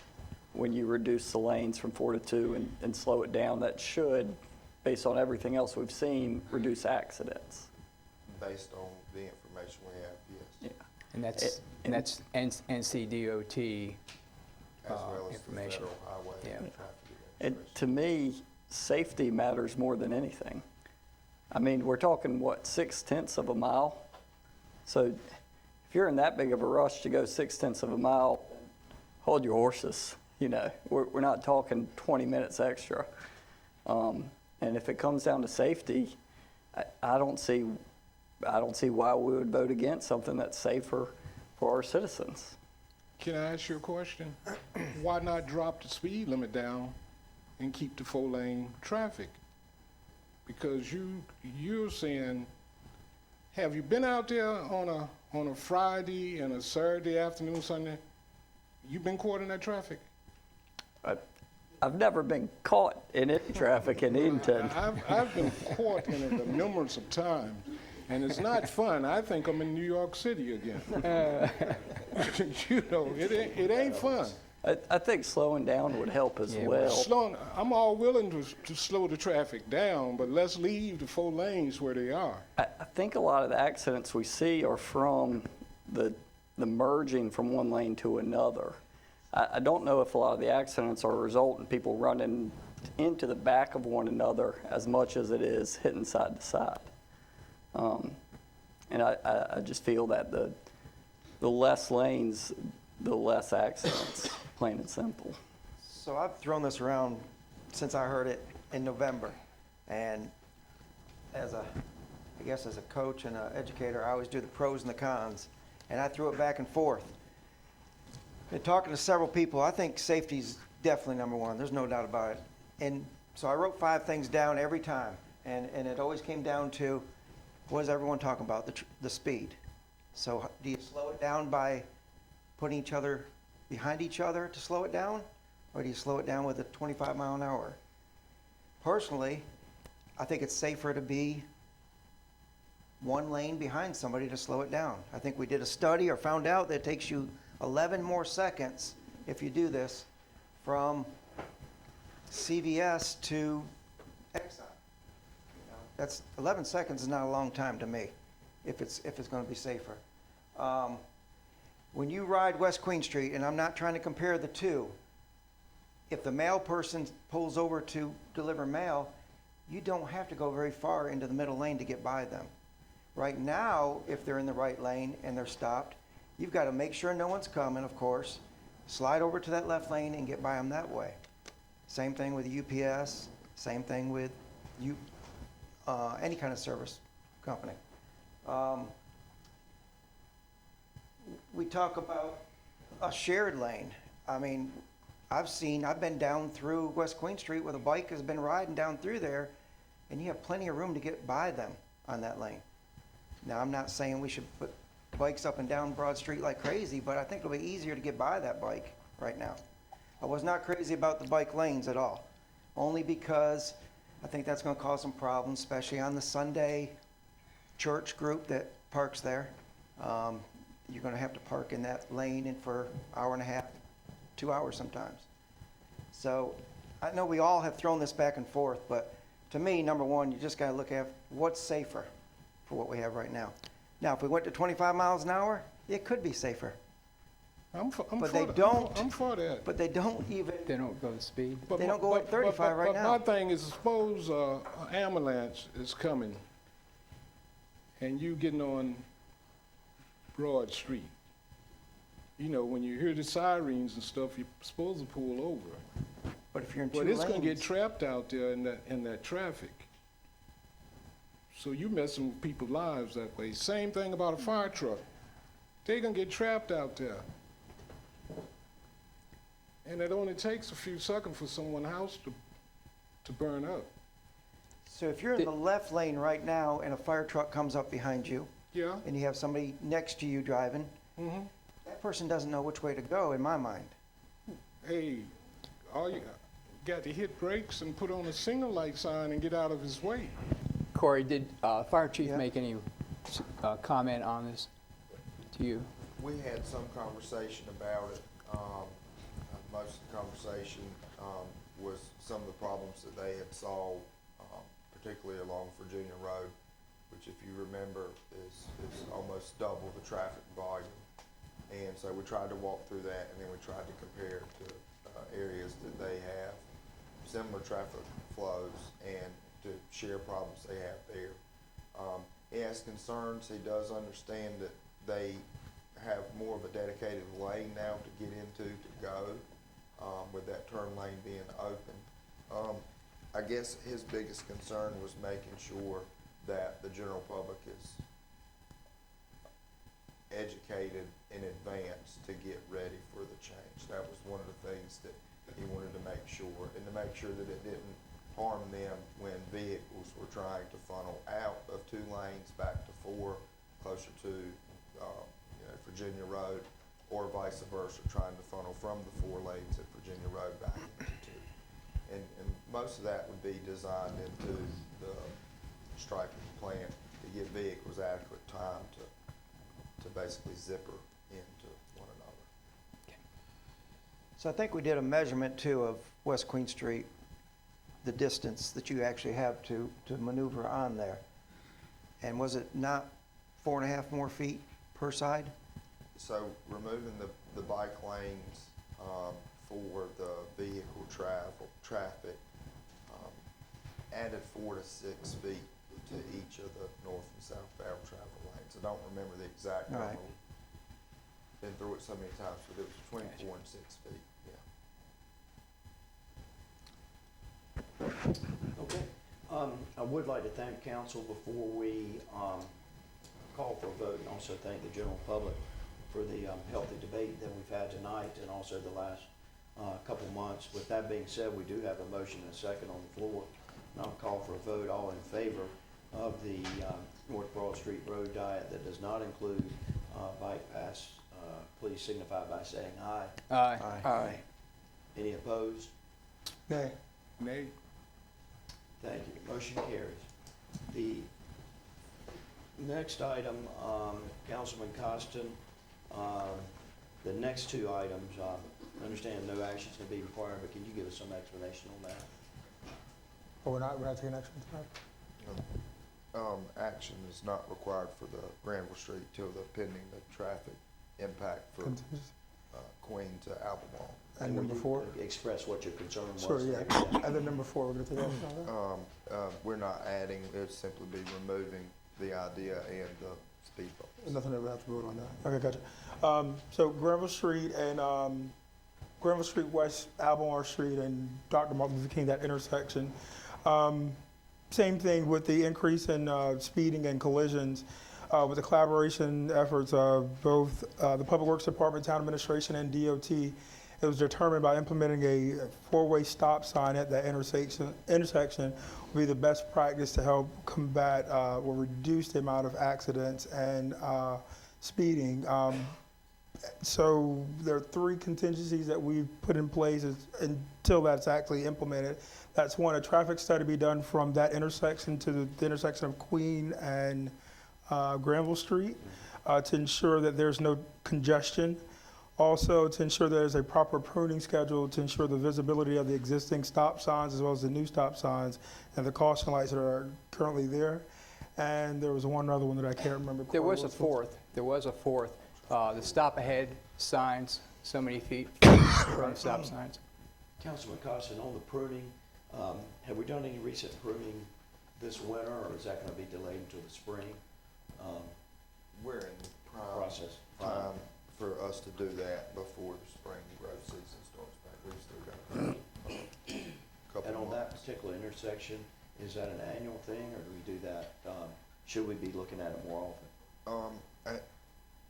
[SPEAKER 15] When you reduce the lanes from 4 to 2 and slow it down, that should, based on everything else we've seen, reduce accidents.
[SPEAKER 14] Based on the information we have, yes.
[SPEAKER 15] Yeah.
[SPEAKER 2] And that's NCDOT
[SPEAKER 14] As well as the
[SPEAKER 2] information.
[SPEAKER 14] federal highway
[SPEAKER 2] Yeah.
[SPEAKER 14] and traffic
[SPEAKER 15] And
[SPEAKER 14] administration.
[SPEAKER 15] to me, safety matters more than anything. I mean, we're talking, what, 6/10 of a mile? So if you're in that big of a rush to go 6/10 of a mile, hold your horses. You know, we're not talking 20 minutes extra. And if it comes down to safety, I don't see why we would vote against something that's safer for our citizens.
[SPEAKER 3] Can I ask you a question? Why not drop the speed limit down and keep the 4-lane traffic? Because you're saying, have you been out there on a Friday and a Saturday afternoon, Sunday? You been caught in that traffic?
[SPEAKER 15] I've never been caught in any traffic in Edenton.
[SPEAKER 3] I've been caught in it numerous of times, and it's not fun. I think I'm in New York City again. You know, it ain't fun.
[SPEAKER 15] I think slowing down would help as well.
[SPEAKER 3] I'm all willing to slow the traffic down, but let's leave the 4 lanes where they are.
[SPEAKER 15] I think a lot of the accidents we see are from the merging from one lane to another. I don't know if a lot of the accidents are a result in people running into the back of one another as much as it is hitting side to side. And I just feel that the less lanes, the less accidents, plain and simple.
[SPEAKER 12] So I've thrown this around since I heard it in November. And as a coach and an educator, I always do the pros and the cons. And I threw it back and forth. Been talking to several people. I think safety's definitely number one. There's no doubt about it. And so I wrote 5 things down every time. And it always came down to, what is everyone talking about? The speed. So do you slow it down by putting each other behind each other to slow it down? Or do you slow it down with a 25 mile an hour? Personally, I think it's safer to be 1 lane behind somebody to slow it down. I think we did a study or found out that it takes you 11 more seconds if you do this from CVS to Exxon. That's 11 seconds is not a long time to me if it's going to be safer. When you ride West Queen Street, and I'm not trying to compare the two, if the mail person pulls over to deliver mail, you don't have to go very far into the middle lane to get by them. Right now, if they're in the right lane and they're stopped, you've got to make sure no one's coming, of course, slide over to that left lane and get by them that way. Same thing with UPS, same thing with any kind of service company. We talk about a shared lane. I mean, I've been down through West Queen Street where the bike has been riding down through there, and you have plenty of room to get by them on that lane. Now, I'm not saying we should put bikes up and down Broad Street like crazy, but I think it'll be easier to get by that bike right now. I was not crazy about the bike lanes at all, only because I think that's going to cause some problems, especially on the Sunday church group that parks there. You're going to have to park in that lane and for an hour and a half, 2 hours sometimes. So I know we all have thrown this back and forth, but to me, number one, you just got to look at what's safer for what we have right now. Now, if we went to 25 miles an hour, it could be safer.
[SPEAKER 3] I'm for that.
[SPEAKER 12] But they don't even.
[SPEAKER 2] They don't go the speed.
[SPEAKER 12] They don't go at 35 right now.
[SPEAKER 3] My thing is, suppose an ambulance is coming and you getting on Broad Street. You know, when you hear the sirens and stuff, you're supposed to pull over.
[SPEAKER 12] But if you're in 2
[SPEAKER 3] But
[SPEAKER 12] lanes.
[SPEAKER 3] it's going to get trapped out there in that traffic. So you're messing with people's lives that way. Same thing about a fire truck. They're going to get trapped out there. And it only takes a few seconds for someone's house to burn up.
[SPEAKER 12] So if you're in the left lane right now and a fire truck comes up behind you,
[SPEAKER 3] Yeah.
[SPEAKER 12] and you have somebody next to you driving,
[SPEAKER 3] Mm-hmm.
[SPEAKER 12] that person doesn't know which way to go, in my mind.
[SPEAKER 3] Hey, all you got to hit brakes and put on a signal light sign and get out of his way.
[SPEAKER 2] Corey, did Fire Chief
[SPEAKER 12] Yeah.
[SPEAKER 2] make any comment on this to you?
[SPEAKER 14] We had some conversation about it. Most of the conversation was some of the problems that they had solved, particularly along Virginia Road, which, if you remember, is almost double the traffic volume. And so we tried to walk through that, and then we tried to compare it to areas that they have similar traffic flows and to share problems they have there. He has concerns. He does understand that they have more of a dedicated lane now to get into to go, with that turn lane being open. I guess his biggest concern was making sure that the general public is educated in advance to get ready for the change. That was one of the things that he wanted to make sure, and to make sure that it didn't harm them when vehicles were trying to funnel out of 2 lanes back to 4, closer to Virginia Road, or vice versa, trying to funnel from the 4 lanes at Virginia Road back into 2. And most of that would be designed into the striping plan to give vehicles adequate time to basically zipper into one another.
[SPEAKER 12] So I think we did a measurement too of West Queen Street, the distance that you actually have to maneuver on there. And was it not 4.5 more feet per side?
[SPEAKER 14] So removing the bike lanes for the vehicle traffic added 4 to 6 feet to each of the north and southbound travel lanes. I don't remember the exact number.
[SPEAKER 12] Right.
[SPEAKER 14] Been through it so many times, but it was between 4 and 6 feet, yeah.
[SPEAKER 1] Okay. I would like to thank council before we call for a vote, and also thank the general public for the healthy debate that we've had tonight and also the last couple months. With that being said, we do have a motion and a second on the floor. And I'll call for a vote. All in favor of the North Broad Street Road Diet that does not include bike paths, please signify by saying aye.
[SPEAKER 2] Aye.
[SPEAKER 12] Aye.
[SPEAKER 1] Any opposed?
[SPEAKER 13] Nay.
[SPEAKER 3] Nay.
[SPEAKER 1] Thank you. Motion carries. The next item, Councilman Costin, the next 2 items, I understand no actions can be required, but can you give us some explanation on that?
[SPEAKER 13] Oh, we're not taking action tonight?
[SPEAKER 14] Action is not required for the Granville Street till the pending the traffic impact for
[SPEAKER 13] Contingency.
[SPEAKER 14] Queen to Albemarle.
[SPEAKER 13] And
[SPEAKER 1] will
[SPEAKER 13] number
[SPEAKER 1] you
[SPEAKER 13] 4?
[SPEAKER 1] Express what your concern was.
[SPEAKER 13] Sure, yeah.
[SPEAKER 1] there?
[SPEAKER 13] And then number 4, we're gonna take action on that?
[SPEAKER 14] We're not adding, it would simply be removing the idea and the speed bumps.
[SPEAKER 13] Nothing that we have to vote on that. Okay, gotcha. So Granville Street and Granville Street West, Albemarle Street, and Dr. Martin Luther King, that intersection. Same thing with the increase in speeding and collisions. With the collaboration efforts of both the Public Works Department, Town Administration, and DOT, it was determined by implementing a 4-way stop sign at that intersection would be the best practice to help combat or reduce the amount of accidents and speeding. So there are 3 contingencies that we've put in place until that's actually implemented. That's 1, a traffic study be done from that intersection to the intersection of Queen and Granville Street to ensure that there's no congestion. Also, to ensure there's a proper pruning schedule to ensure the visibility of the existing stop signs as well as the new stop signs and the caution lights that are currently there. And there was one other one that I can't remember.
[SPEAKER 2] There was a fourth. The stop ahead signs, so many feet from stop signs.
[SPEAKER 1] Councilman Costin, on the pruning, have we done any recent pruning this winter, or is that going to be delayed until the spring?
[SPEAKER 14] We're in the prime
[SPEAKER 1] Process.
[SPEAKER 14] time for us to do that before the spring road season starts back. We've still got a couple
[SPEAKER 1] And on
[SPEAKER 14] months.
[SPEAKER 1] that particular intersection, is that an annual thing, or do we do that, should we be looking at it more often?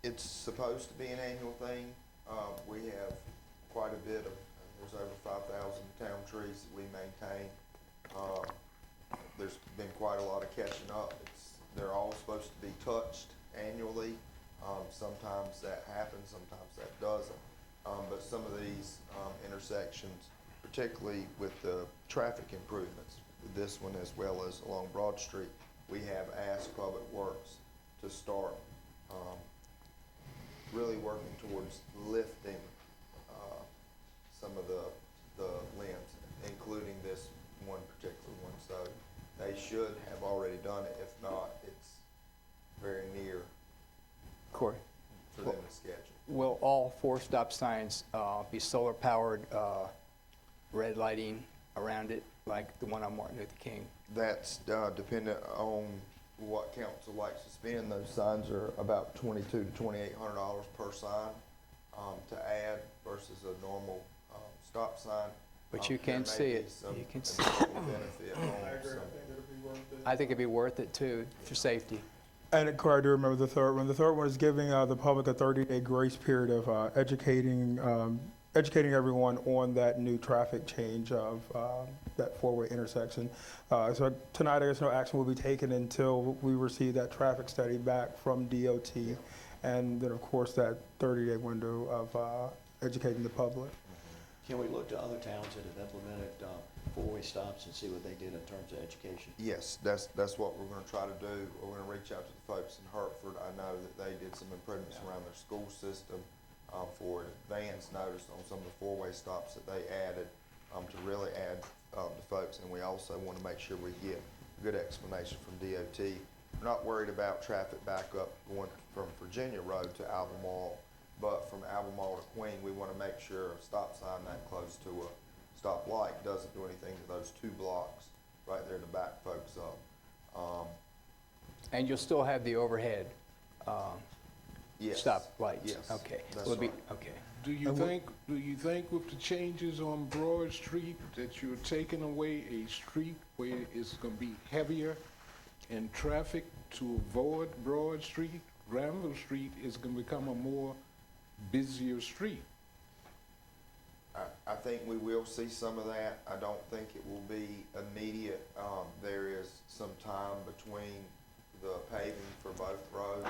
[SPEAKER 14] It's supposed to be an annual thing. We have quite a bit of, there's over 5,000 town trees that we maintain. There's been quite a lot of catching up. They're all supposed to be touched annually. Sometimes that happens, sometimes that doesn't. But some of these intersections, particularly with the traffic improvements, this one as well as along Broad Street, we have asked Public Works to start really working towards lifting some of the limbs, including this one particular one. So they should have already done it. If not, it's very near
[SPEAKER 2] Corey,
[SPEAKER 14] for them to schedule.
[SPEAKER 2] will all 4 stop signs be solar-powered, red lighting around it, like the one on Martin Luther King?
[SPEAKER 14] That's dependent on what council likes to spend. Those signs are about $2,200 to $2,800 per sign to add versus a normal stop sign.
[SPEAKER 2] But you can
[SPEAKER 14] there
[SPEAKER 2] see
[SPEAKER 14] may be
[SPEAKER 2] it.
[SPEAKER 14] some
[SPEAKER 2] You can see
[SPEAKER 14] additional benefit on some.
[SPEAKER 2] I think it'd be worth it too, for safety.
[SPEAKER 13] And Corey, I do remember the third one. The third one is giving the public a 30-day grace period of educating everyone on that new traffic change of that 4-way intersection. So tonight, I guess no action will be taken until we receive that traffic study back from DOT, and then of course that 30-day window of educating the public.
[SPEAKER 1] Can we look to other towns that have implemented 4-way stops and see what they did in terms of education?
[SPEAKER 14] Yes, that's what we're gonna try to do. We're gonna reach out to the folks in Hertford. I know that they did some improvements around their school system for advance notice on some of the 4-way stops that they added to really add the folks. And we also want to make sure we get a good explanation from DOT. We're not worried about traffic backup going from Virginia Road to Albemarle, but from Albemarle to Queen, we want to make sure a stop sign that close to a stoplight doesn't do anything to those 2 blocks right there to back folks up.
[SPEAKER 2] And you'll still have the overhead
[SPEAKER 14] Yes.
[SPEAKER 2] stop lights?
[SPEAKER 14] Yes,
[SPEAKER 2] Okay.
[SPEAKER 14] that's
[SPEAKER 2] Will it be-
[SPEAKER 14] right.
[SPEAKER 2] Okay.
[SPEAKER 3] Do you think with the changes on Broad Street that you're taking away a street where it's gonna be heavier in traffic to avoid Broad Street? Granville Street is gonna become a more busier street.
[SPEAKER 14] I think we will see some of that. I don't think it will be immediate. There is some time between the paving for both roads,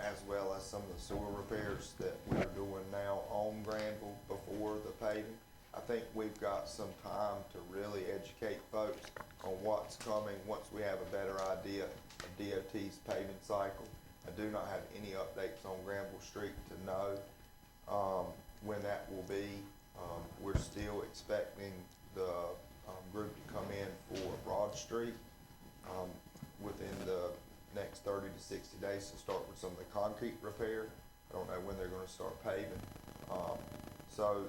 [SPEAKER 14] as well as some of the sewer repairs that we're doing now on Granville before the paving. I think we've got some time to really educate folks on what's coming once we have a better idea of DOT's paving cycle. I do not have any updates on Granville Street to know when that will be. We're still expecting the group to come in for Broad Street within the next 30 to 60 days to start with some of the concrete repair. I don't know when they're going to start paving. So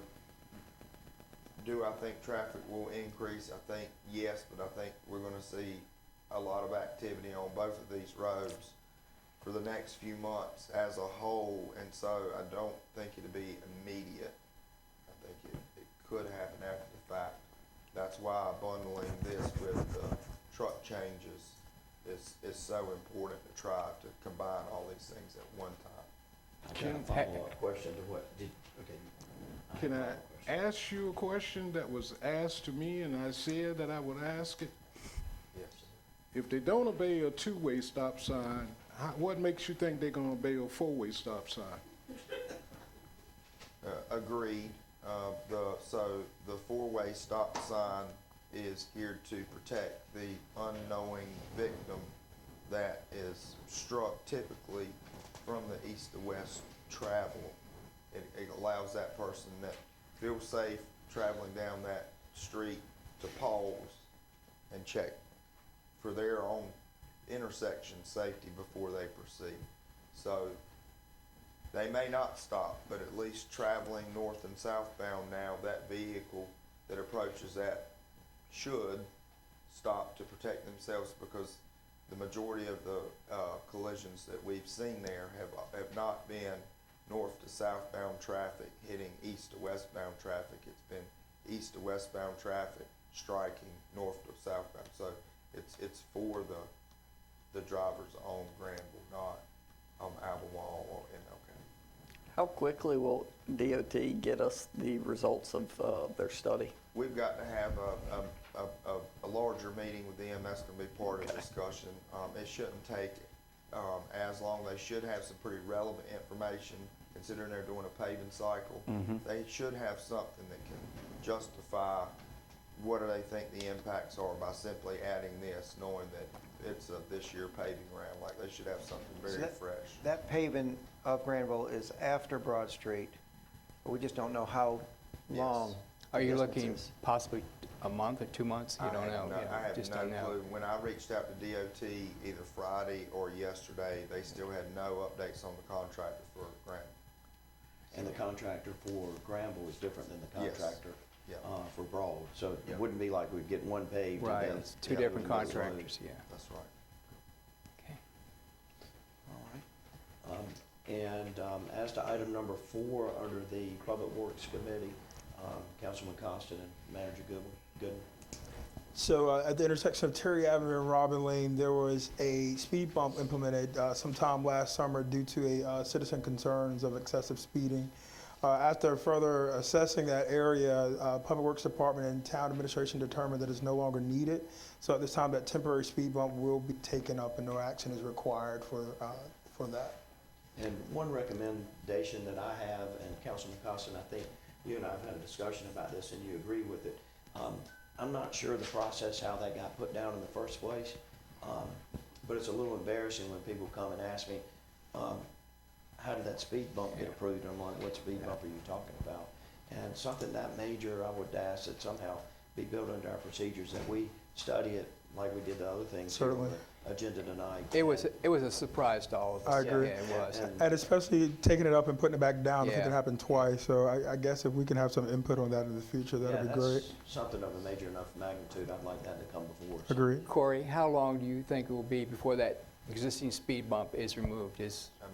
[SPEAKER 14] do I think traffic will increase? I think yes, but I think we're going to see a lot of activity on both of these roads for the next few months as a whole, and so I don't think it'll be immediate. I think it could happen after the fact. That's why bundling this with the truck changes is so important to try to combine all these things at one time.
[SPEAKER 1] I've got a follow-up question to what did, okay.
[SPEAKER 3] Can
[SPEAKER 1] have a
[SPEAKER 3] I
[SPEAKER 1] follow-up question.
[SPEAKER 3] ask you a question that was asked to me and I said that I would ask it?
[SPEAKER 14] Yes.
[SPEAKER 3] If they don't obey a 2-way stop sign, what makes you think they're gonna obey a 4-way stop sign?
[SPEAKER 14] Agreed. So the 4-way stop sign is here to protect the unknowing victim that is struck typically from the east to west travel. It allows that person that feels safe traveling down that street to pause and check for their own intersection safety before they proceed. So they may not stop, but at least traveling north and southbound now, that vehicle that approaches that should stop to protect themselves, because the majority of the collisions that we've seen there have not been north to southbound traffic hitting east to westbound traffic. It's been east to westbound traffic striking north to southbound. So it's for the drivers on Granville, not on Albemarle or MLK.
[SPEAKER 15] How quickly will DOT get us the results of their study?
[SPEAKER 14] We've got to have a larger meeting with them. That's going to be part of the discussion. It shouldn't take as long, they should have some pretty relevant information, considering they're doing a paving cycle. They should have something that can justify what do they think the impacts are by simply adding this, knowing that it's a this year paving round. Like, they should have something
[SPEAKER 12] So
[SPEAKER 14] very fresh.
[SPEAKER 12] that paving of Granville is after Broad Street, but we just don't know how long.
[SPEAKER 2] Are
[SPEAKER 12] the
[SPEAKER 2] you
[SPEAKER 12] distance
[SPEAKER 2] looking
[SPEAKER 12] is.
[SPEAKER 2] possibly a month or 2 months? You don't know. Yeah,
[SPEAKER 14] I have
[SPEAKER 2] just
[SPEAKER 14] no
[SPEAKER 2] don't know.
[SPEAKER 14] clue. When I reached out to DOT either Friday or yesterday, they still had no updates on the contractor for Grant.
[SPEAKER 17] And the contractor for Granville is different than the
[SPEAKER 14] Yes.
[SPEAKER 17] contractor
[SPEAKER 14] Yeah.
[SPEAKER 17] for Broad. So
[SPEAKER 14] Yeah.
[SPEAKER 17] it wouldn't be like we'd get one paved.
[SPEAKER 2] Right,
[SPEAKER 17] And then
[SPEAKER 2] it's two
[SPEAKER 14] yeah,
[SPEAKER 2] different
[SPEAKER 17] we move
[SPEAKER 2] contractors, yeah.
[SPEAKER 14] That's right.
[SPEAKER 2] Okay.
[SPEAKER 17] All right. And as to item number 4, under the Public Works Committee, Councilman Constant and Manager Gooden.
[SPEAKER 13] So at the intersection of Terry Avenue and Robin Lane, there was a speed bump implemented sometime last summer due to a citizen concerns of excessive speeding. After further assessing that area, Public Works Department and Town Administration determined that it's no longer needed. So at this time, that temporary speed bump will be taken up and no action is required for that.
[SPEAKER 17] And one recommendation that I have, and Councilman Constant, I think you and I have had a discussion about this and you agree with it. I'm not sure the process, how that got put down in the first place, but it's a little embarrassing when people come and ask me, how did that speed bump get approved? And I'm like, what speed bump are you talking about? And something that major, I would ask that somehow be built into our procedures, that we study it like we did the other things here on
[SPEAKER 13] Certainly.
[SPEAKER 17] the agenda tonight.
[SPEAKER 2] It was a surprise to all of us.
[SPEAKER 13] I agree.
[SPEAKER 2] Yeah, it was.
[SPEAKER 13] And especially taking it up and putting it back down, I think
[SPEAKER 2] Yeah.
[SPEAKER 13] it happened twice. So I guess if we can have some input on that in the future, that'd be great.
[SPEAKER 17] That's something of a major enough magnitude. I'd like that to come before us.
[SPEAKER 13] Agree.
[SPEAKER 2] Corey, how long do you think it will be before that existing speed bump is removed?
[SPEAKER 14] I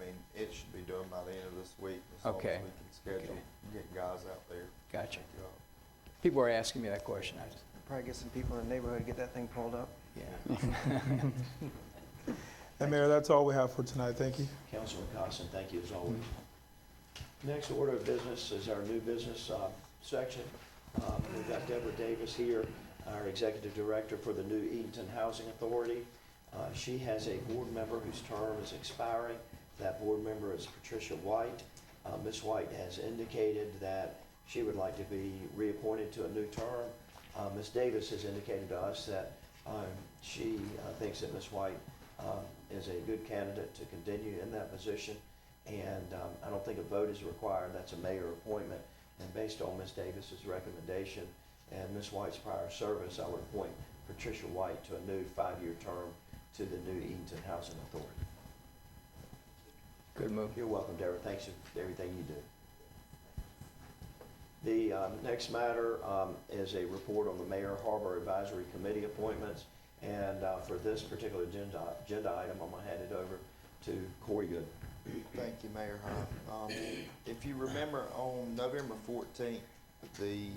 [SPEAKER 14] mean, it should be done by the end of this week, as long as
[SPEAKER 2] Okay.
[SPEAKER 14] we can schedule, get guys out there.
[SPEAKER 2] Gotcha.
[SPEAKER 14] Yeah.
[SPEAKER 2] People are asking me that question. I just,
[SPEAKER 12] Probably get some people in the neighborhood to get that thing pulled up.
[SPEAKER 2] yeah.
[SPEAKER 13] And Mayor, that's all we have for tonight. Thank you.
[SPEAKER 17] Councilman Constant, thank you as always. Next order of business is our new business section. We've got Deborah Davis here, our Executive Director for the new Edenton Housing Authority. She has a board member whose term is expiring. That board member is Patricia White. Ms. White has indicated that she would like to be reappointed to a new term. Ms. Davis has indicated to us that she thinks that Ms. White is a good candidate to continue in that position, and I don't think a vote is required. That's a mayor appointment, and based on Ms. Davis's recommendation and Ms. White's prior service, I would appoint Patricia White to a new 5-year term to the new Edenton Housing Authority.
[SPEAKER 2] Good move.
[SPEAKER 17] You're welcome, Deborah. Thanks for everything you do. The next matter is a report on the Mayor Harbor Advisory Committee appointments. And for this particular agenda item, I'm going to hand it over to Corey Good.
[SPEAKER 14] Thank you, Mayor Hunt. If you remember, on November 14th, the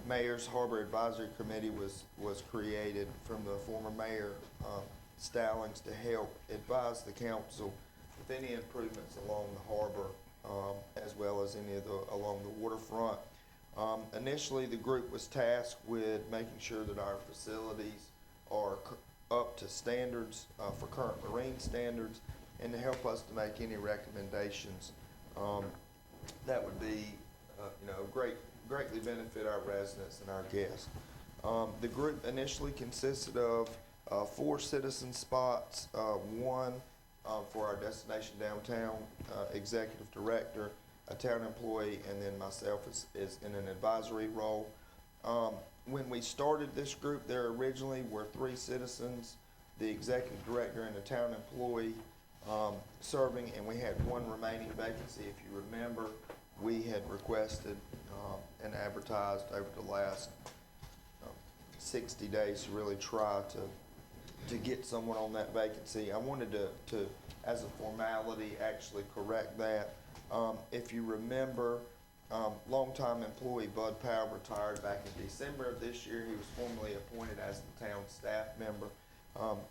[SPEAKER 14] Mayor's Harbor Advisory Committee was created from the former Mayor Stallings to help advise the council with any improvements along the harbor, as well as any of along the waterfront. Initially, the group was tasked with making sure that our facilities are up to standards for current marine standards, and to help us to make any recommendations that would be, greatly benefit our residents and our guests. The group initially consisted of 4 citizen spots, one for our Destination Downtown executive director, a town employee, and then myself is in an advisory role. When we started this group, there originally were 3 citizens, the executive director and a town employee serving, and we had 1 remaining vacancy. If you remember, we had requested and advertised over the last 60 days to really try to get someone on that vacancy. I wanted to as a formality, actually correct that. If you remember, longtime employee Bud Powell retired back in December of this year. He was formally appointed as the town staff member.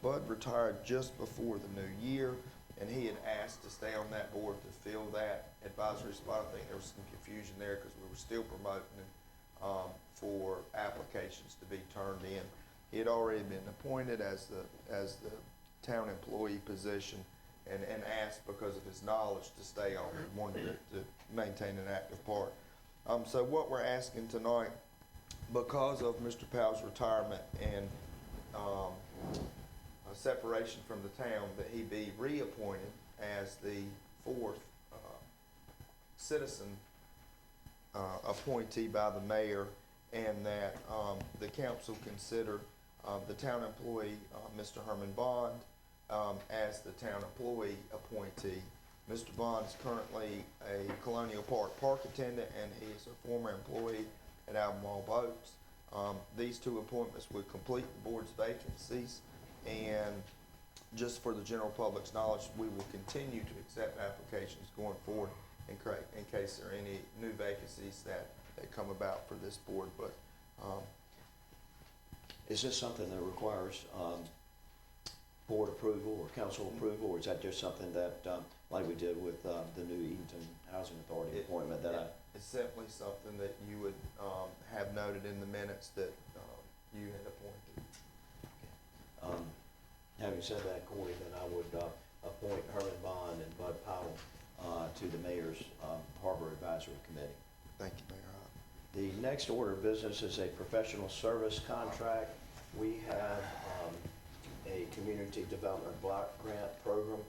[SPEAKER 14] Bud retired just before the new year, and he had asked to stay on that board to fill that advisory spot. I think there was some confusion there because we were still promoting for applications to be turned in. He had already been appointed as the town employee position and asked because of his knowledge to stay on, wanted to maintain an active part. So what we're asking tonight, because of Mr. Powell's retirement and a separation from the town, that he be reappointed as the fourth citizen appointee by the mayor, and that the council consider the town employee, Mr. Herman Bond, as the town employee appointee. Mr. Bond is currently a Colonial Park attendant, and he is a former employee at Albemarle Boats. These two appointments would complete the board's vacancies, and just for the general public's knowledge, we will continue to accept applications going forward in case there are any new vacancies that come about for this board. But
[SPEAKER 17] Is this something that requires board approval or council approval, or is that just something that, like we did with the new Edenton Housing Authority appointment that
[SPEAKER 14] it's simply something that you would have noted in the minutes that you had appointed.
[SPEAKER 17] Having said that, Corey, then I would appoint Herman Bond and Bud Powell to the mayor's Harbor Advisory Committee.
[SPEAKER 14] Thank you, Mayor.
[SPEAKER 17] The next order of business is a professional service contract. We have a community development block grant program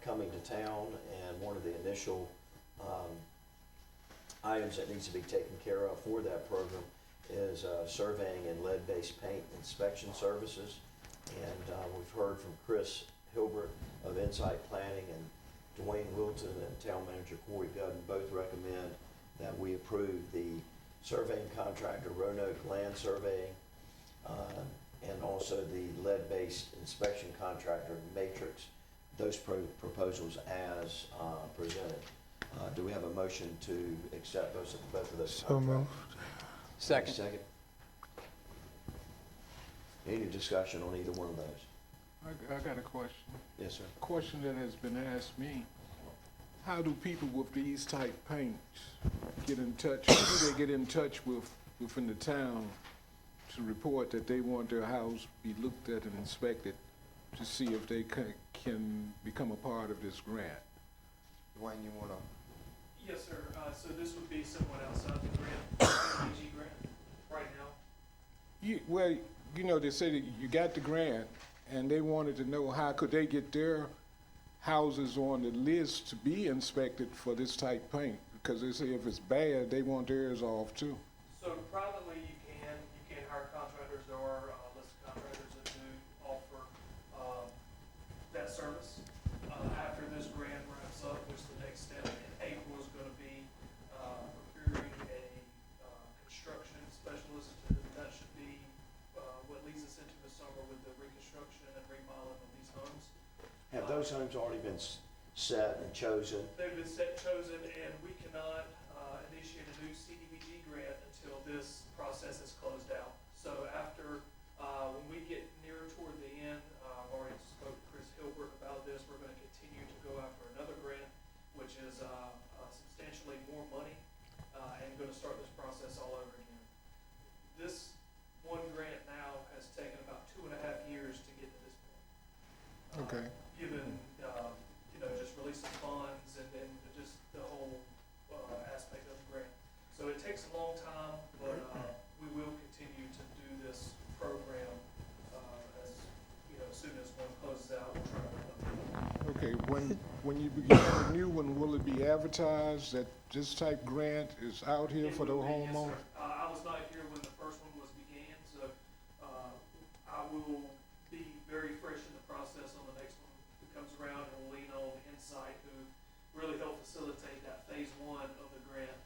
[SPEAKER 17] coming to town, and one of the initial items that needs to be taken care of for that program is surveying and lead-based paint inspection services. And we've heard from Chris Hilbert of Insight Planning and Dwayne Wilton and Town Manager Corey Gudden both recommend that we approve the surveying contractor Roanoke Land Surveying and also the lead-based inspection contractor Matrix, those proposals as presented. Do we have a motion to accept both of those
[SPEAKER 13] So moved.
[SPEAKER 17] contracts?
[SPEAKER 2] Second.
[SPEAKER 17] Second. Any discussion on either one of those?
[SPEAKER 3] I got a question.
[SPEAKER 17] Yes, sir.
[SPEAKER 3] Question that has been asked me. How do people with these type paints get in touch? Who do they get in touch with within the town to report that they want their house be looked at and inspected to see if they can become a part of this grant?
[SPEAKER 14] Dwayne, you want to?
[SPEAKER 18] Yes, sir. So this would be someone outside the grant, CDBG grant, right now?
[SPEAKER 3] Well, you know, they say that you got the grant, and they wanted to know how could they get their houses on the list to be inspected for this type paint, because they say if it's bad, they want theirs off too.
[SPEAKER 18] So privately, you can hire contractors. There are a list of contractors that do offer that service. After this grant wraps up, which the next step in April is going to be procuring a construction specialist. That should be what leads us into the summer with the reconstruction and remodeling of these homes.
[SPEAKER 17] Have those homes already been set and chosen?
[SPEAKER 18] They've been set, chosen, and we cannot initiate a new CDBG grant until this process is closed out. So after, when we get nearer toward the end, I've already spoke to Chris Hilbert about this. We're going to continue to go after another grant, which is substantially more money, and going to start this process all over again. This one grant now has taken about 2.5 years to get to this point.
[SPEAKER 3] Okay.
[SPEAKER 18] Given, just releasing funds and then just the whole aspect of the grant. So it takes a long time, but we will continue to do this program as soon as one closes out, we'll try to.
[SPEAKER 3] Okay, when you begin a new one, will it be advertised that this type grant is out here for the homeowner?
[SPEAKER 18] Yes, sir. I was not here when the first one was began, so I will be very fresh in the process on the next one that comes around, and we'll lean on Insight, who really helped facilitate that phase 1 of the grant.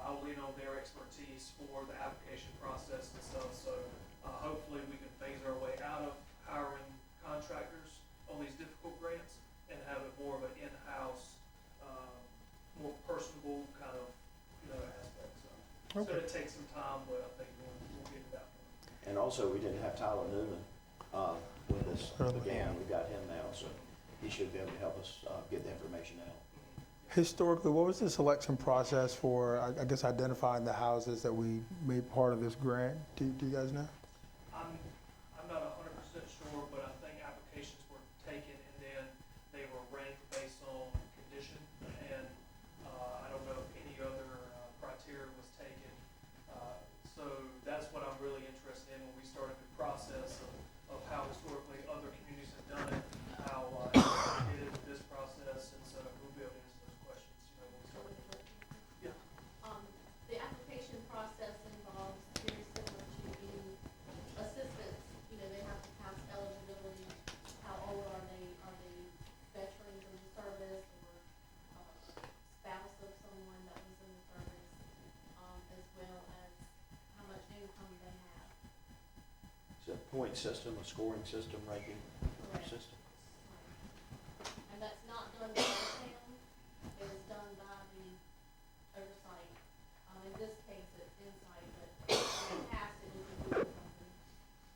[SPEAKER 18] I'll lean on their expertise for the application process and stuff, so hopefully we can phase our way out of hiring contractors on these difficult grants and have it more of an in-house, more personable kind of, aspect. So it's going to take some time, but I think we'll get to that point.
[SPEAKER 17] And also, we didn't have Tyler Newman when this began. We've got him now, so he should be able to help us get the information out.
[SPEAKER 13] Historically, what was the selection process for, I guess, identifying the houses that we made part of this grant? Do you guys know?
[SPEAKER 18] I'm not 100% sure, but I think applications were
[SPEAKER 17] system, a scoring system, ranking
[SPEAKER 19] Correct.
[SPEAKER 17] system.
[SPEAKER 19] And that's not done by the town, it is done by the oversight. In this case, it's Insight, but in the past, it was the Google company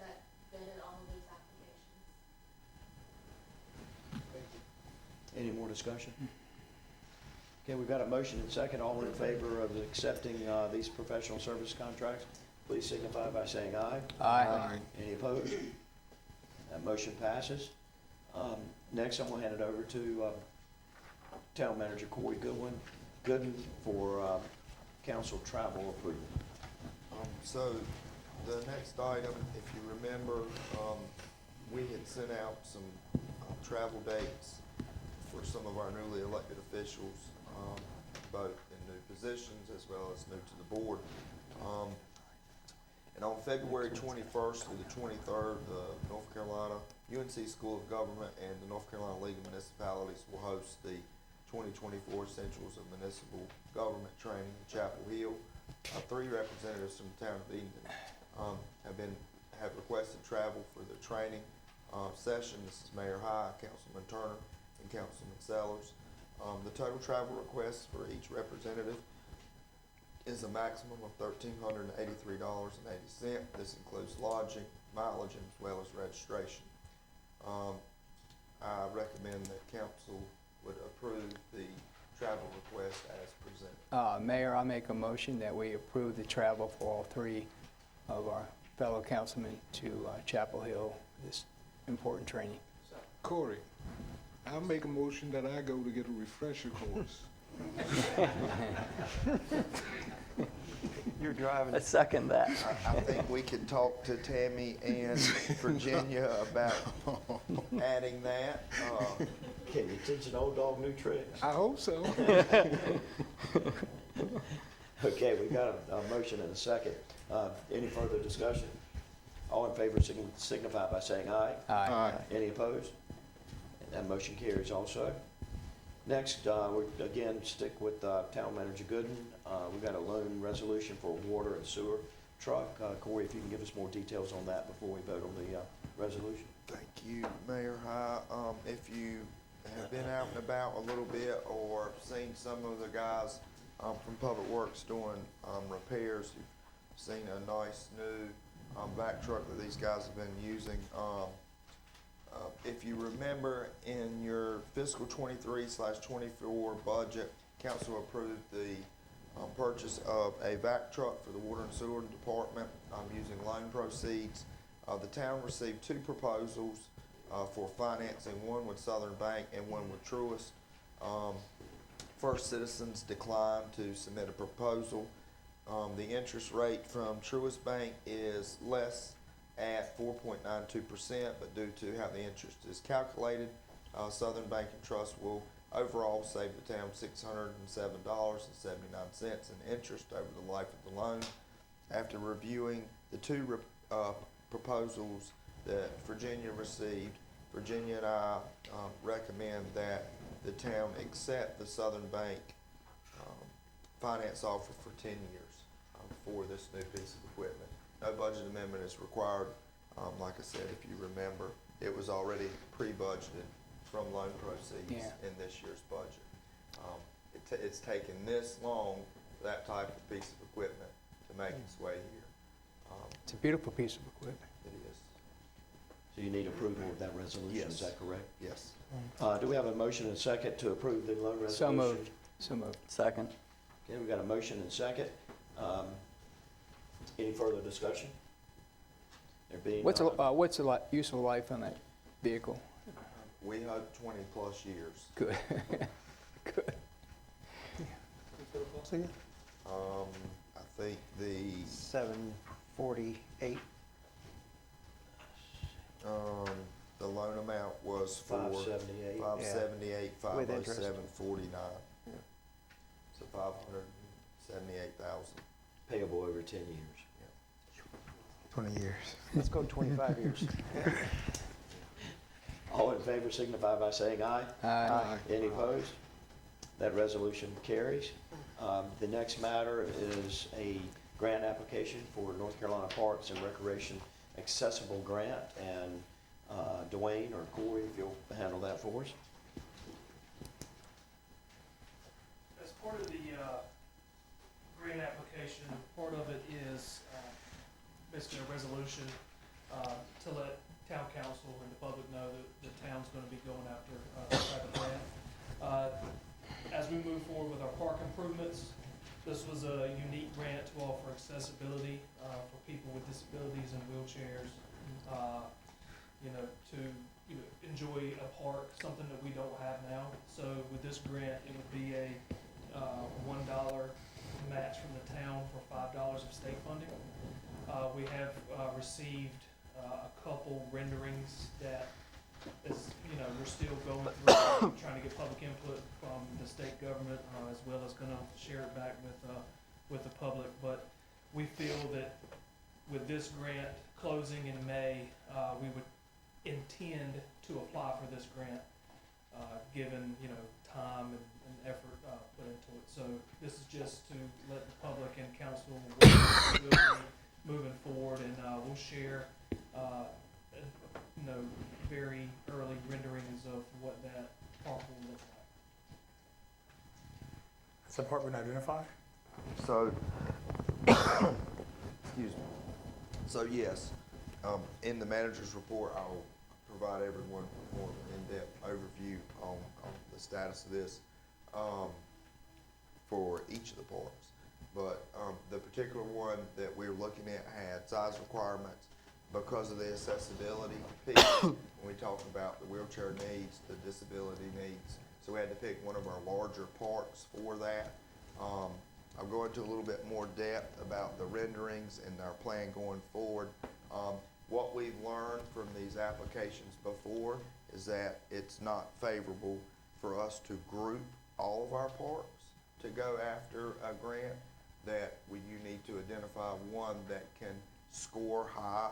[SPEAKER 19] that vetted all of those applications.
[SPEAKER 17] Any more discussion? Okay, we've got a motion and second. All in favor of accepting these professional service contracts, please signify by saying aye.
[SPEAKER 2] Aye.
[SPEAKER 17] Any opposed? That motion passes. Next, I'm gonna hand it over to Town Manager Corey Gooden for council travel approval.
[SPEAKER 14] So the next item, if you remember, we had sent out some travel dates for some of our newly elected officials, both in new positions as well as new to the board. And on February 21st through the 23rd, the North Carolina UNC School of Government and the North Carolina League of Municipalities will host the 2024 Essentials of Municipal Government Training in Chapel Hill. 3 representatives from the town of Edenton have requested travel for the training session. This is Mayor High, Councilman Turner, and Councilman Sellers. The total travel requests for each representative is a maximum of $1,383.80. This includes lodging, mileage, as well as registration. I recommend that council would approve the travel request as presented.
[SPEAKER 2] Mayor, I make a motion that we approve the travel for all 3 of our fellow councilmen to Chapel Hill, this important training.
[SPEAKER 3] Corey, I'll make a motion that I go to get a refresher course.
[SPEAKER 12] You're driving.
[SPEAKER 15] I second that.
[SPEAKER 14] I think we could talk to Tammy and Virginia about adding that.
[SPEAKER 17] Can you teach an old dog new tricks?
[SPEAKER 3] I hope so.
[SPEAKER 17] Okay, we've got a motion and a second. Any further discussion? All in favor signify by saying aye.
[SPEAKER 2] Aye.
[SPEAKER 17] Any opposed? And that motion carries also. Next, we again stick with Town Manager Gooden. We've got a loan resolution for a water and sewer truck. Corey, if you can give us more details on that before we vote on the resolution.
[SPEAKER 14] Thank you, Mayor High. If you have been out and about a little bit or seen some of the guys from Public Works doing repairs, you've seen a nice new back truck that these guys have been using. If you remember in your fiscal 23/24 budget, council approved the purchase of a vac truck for the water and sewer department using loan proceeds. The town received 2 proposals for financing, one with Southern Bank and one with Truist. First Citizens declined to submit a proposal. The interest rate from Truist Bank is less at 4.92%, but due to how the interest is calculated, Southern Bank and Trust will overall save the town $607.79 in interest over the life of the loan. After reviewing the 2 proposals that Virginia received, Virginia and I recommend that the town accept the Southern Bank finance offer for 10 years for this new piece of equipment. No budget amendment is required. Like I said, if you remember, it was already pre-budgeted from loan proceeds in this year's budget. It's taken this long for that type of piece of equipment to make its way here.
[SPEAKER 2] It's a beautiful piece of equipment.
[SPEAKER 14] It is.
[SPEAKER 17] So you need approval of that resolution, is that correct?
[SPEAKER 14] Yes.
[SPEAKER 17] Do we have a motion and second to approve the loan resolution?
[SPEAKER 2] So moved. So moved.
[SPEAKER 15] Second.
[SPEAKER 17] Okay, we've got a motion and second. Any further discussion? There being
[SPEAKER 2] What's the useful life on that vehicle?
[SPEAKER 14] We hope 20+ years.
[SPEAKER 2] Good. Good.
[SPEAKER 14] I think the
[SPEAKER 12] 748.
[SPEAKER 14] The loan amount was for
[SPEAKER 17] 578.
[SPEAKER 14] 578,
[SPEAKER 12] With interest.
[SPEAKER 14] 507.49. So 578,000.
[SPEAKER 17] payable over 10 years.
[SPEAKER 13] 20 years.
[SPEAKER 12] Let's go 25 years.
[SPEAKER 17] All in favor signify by saying aye.
[SPEAKER 2] Aye.
[SPEAKER 17] Any opposed? That resolution carries. The next matter is a grant application for North Carolina Parks and Recreation accessible grant, and Dwayne or Corey, if you'll handle that for us.
[SPEAKER 18] As part of the grant application, part of it is basically a resolution to let town council and the public know that the town's going to be going after this type of grant. As we move forward with our park improvements, this was a unique grant to offer accessibility for people with disabilities and wheelchairs, to enjoy a park, something that we don't have now. So with this grant, it would be a $1 match from the town for $5 of state funding. We have received a couple renderings that is, we're still going through, trying to get public input from the state government, as well as gonna share it back with the public. But we feel that with this grant closing in May, we would intend to apply for this grant, given, time and effort put into it. So this is just to let the public and council know we'll be moving forward, and we'll share, very early renderings of what that park will look like.
[SPEAKER 13] Has that part been identified?
[SPEAKER 14] So, excuse me. So yes, in the manager's report, I'll provide everyone more of an in-depth overview on the status of this for each of the parks. But the particular one that we're looking at had size requirements because of the accessibility piece. When we talk about the wheelchair needs, the disability needs, so we had to pick one of our larger parks for that. I'll go into a little bit more depth about the renderings and our plan going forward. What we've learned from these applications before is that it's not favorable for us to group all of our parks to go after a grant, that you need to identify one that can score high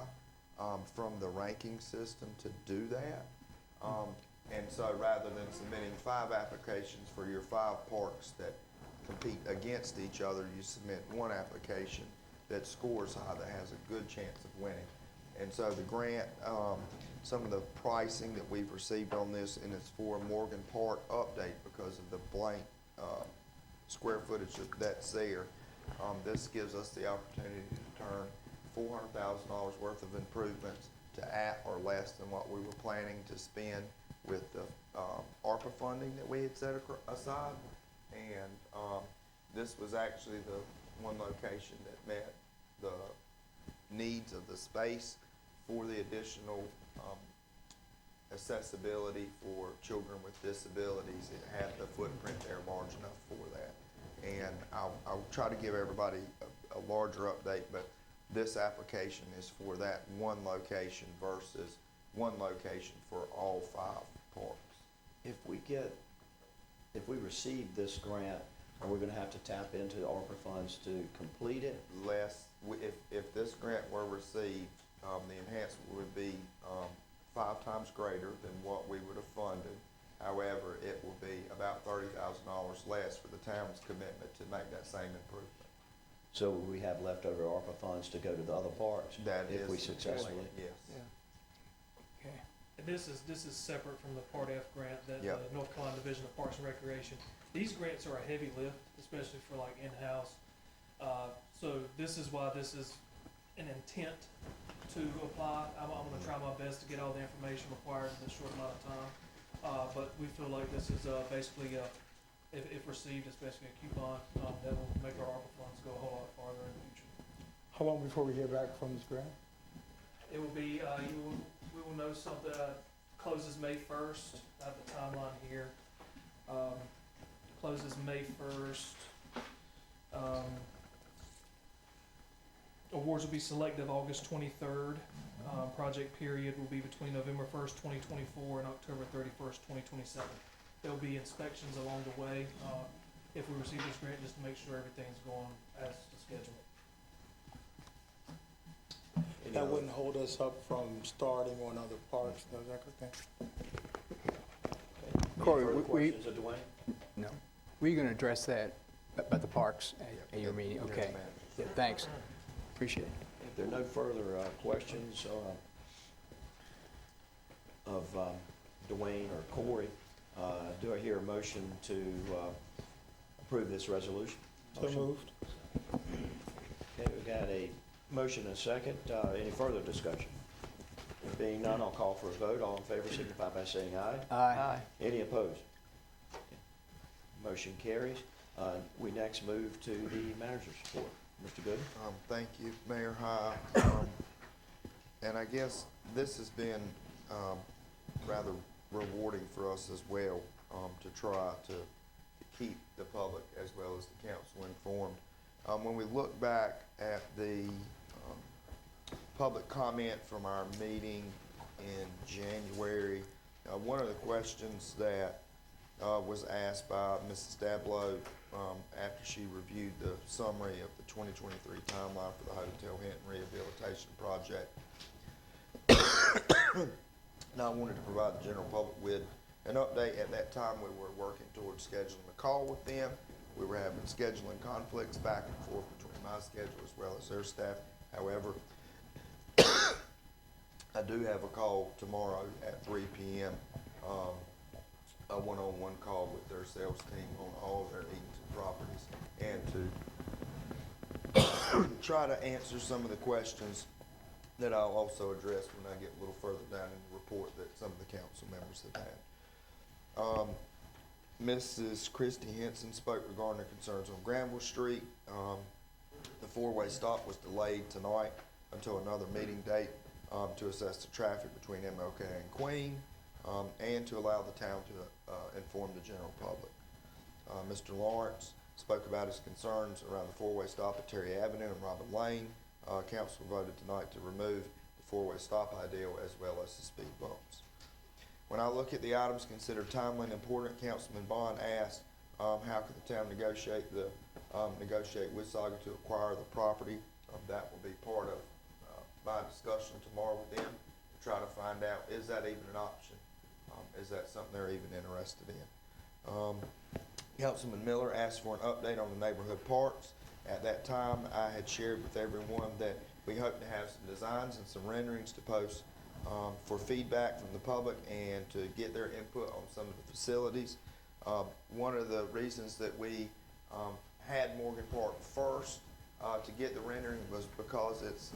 [SPEAKER 14] from the ranking system to do that. And so rather than submitting 5 applications for your 5 parks that compete against each other, you submit one application that scores high, that has a good chance of winning. And so the grant, some of the pricing that we've received on this, and it's for a Morgan Park update because of the blank square footage that's there. This gives us the opportunity to turn $400,000 worth of improvements to at or less than what we were planning to spend with the ARPA funding that we had set aside. And this was actually the one location that met the needs of the space for the additional accessibility for children with disabilities. It had the footprint there large enough for that. And I'll try to give everybody a larger update, but this application is for that one location versus one location for all 5 parks.
[SPEAKER 17] If we receive this grant, are we gonna have to tap into the ARPA funds to complete it?
[SPEAKER 14] If this grant were received, the enhancement would be 5 times greater than what we would have funded. However, it will be about $30,000 less for the town's commitment to make that same improvement.
[SPEAKER 17] So we have leftover ARPA funds to go to the other parks if we successfully?
[SPEAKER 14] Yes.
[SPEAKER 2] Okay.
[SPEAKER 18] And this is separate from the Part F grant that
[SPEAKER 14] Yep.
[SPEAKER 18] the North Carolina Division of Parks and Recreation. These grants are a heavy lift, especially for like in-house. So this is why this is an intent to apply. I'm gonna try my best to get all the information required in this short amount of time. But we feel like this is basically, if received, it's basically a coupon that will make our ARPA funds go a whole lot farther in the future.
[SPEAKER 13] How long before we hear back from this grant?
[SPEAKER 18] It will be, we will know something, closes May 1st. I have the timeline here. Closes May 1st. Awards will be selective August 23rd. Project period will be between November 1st, 2024 and October 31st, 2027. There'll be inspections along the way, if we receive this grant, just to make sure everything's going as scheduled.
[SPEAKER 13] That wouldn't hold us up from starting on other parks, does that good thing?
[SPEAKER 2] Corey,
[SPEAKER 17] Any further questions of Dwayne?
[SPEAKER 2] No. Were you gonna address that about the parks at your meeting? Okay. Yeah, thanks. Appreciate it.
[SPEAKER 17] there are no further questions of Dwayne or Corey, do I hear a motion to approve this resolution?
[SPEAKER 13] So
[SPEAKER 17] Motion?
[SPEAKER 13] moved.
[SPEAKER 17] Okay, we've got a motion and a second. Any further discussion? There being none, I'll call for a vote. All in favor signify by saying aye.
[SPEAKER 2] Aye.
[SPEAKER 17] Any opposed? Motion carries. We next move to the manager's report. Mr. Gooden?
[SPEAKER 14] Thank you, Mayor High. And I guess this has been, rather rewarding for us as well, to try to keep the public as well as the council informed. When we look back at the, public comment from our meeting in January, one of the questions that was asked by Mrs. Dablow after she reviewed the summary of the 2023 timeline for the Hotel Hinton Rehabilitation Project. And I wanted to provide the general public with an update. At that time, we were working towards scheduling a call with them. We were having scheduling conflicts back and forth between my schedule as well as their staff. However, I do have a call tomorrow at 3 p.m., a one-on-one call with their sales team on all of their Edenton properties, and to try to answer some of the questions that I'll also address when I get a little further down in the report that some of the council members have had. Mrs. Christy Henson spoke regarding her concerns on Granville Street. The four-way stop was delayed tonight until another meeting date to assess the traffic between MLK and Queen, and to allow the town to inform the general public. Mr. Lawrence spoke about his concerns around the four-way stop at Terry Avenue and Robin Lane. Council voted tonight to remove the four-way stop ideal as well as the speed bumps. When I look at the items considered timely and important, Councilman Bond asked, how could the town negotiate with Saga to acquire the property? That will be part of my discussion tomorrow with them to try to find out, is that even an option? Is that something they're even interested in? Councilman Miller asked for an update on the neighborhood parks. At that time, I had shared with everyone that we hope to have some designs and some renderings to post for feedback from the public and to get their input on some of the facilities. One of the reasons that we had Morgan Park first to get the rendering was because its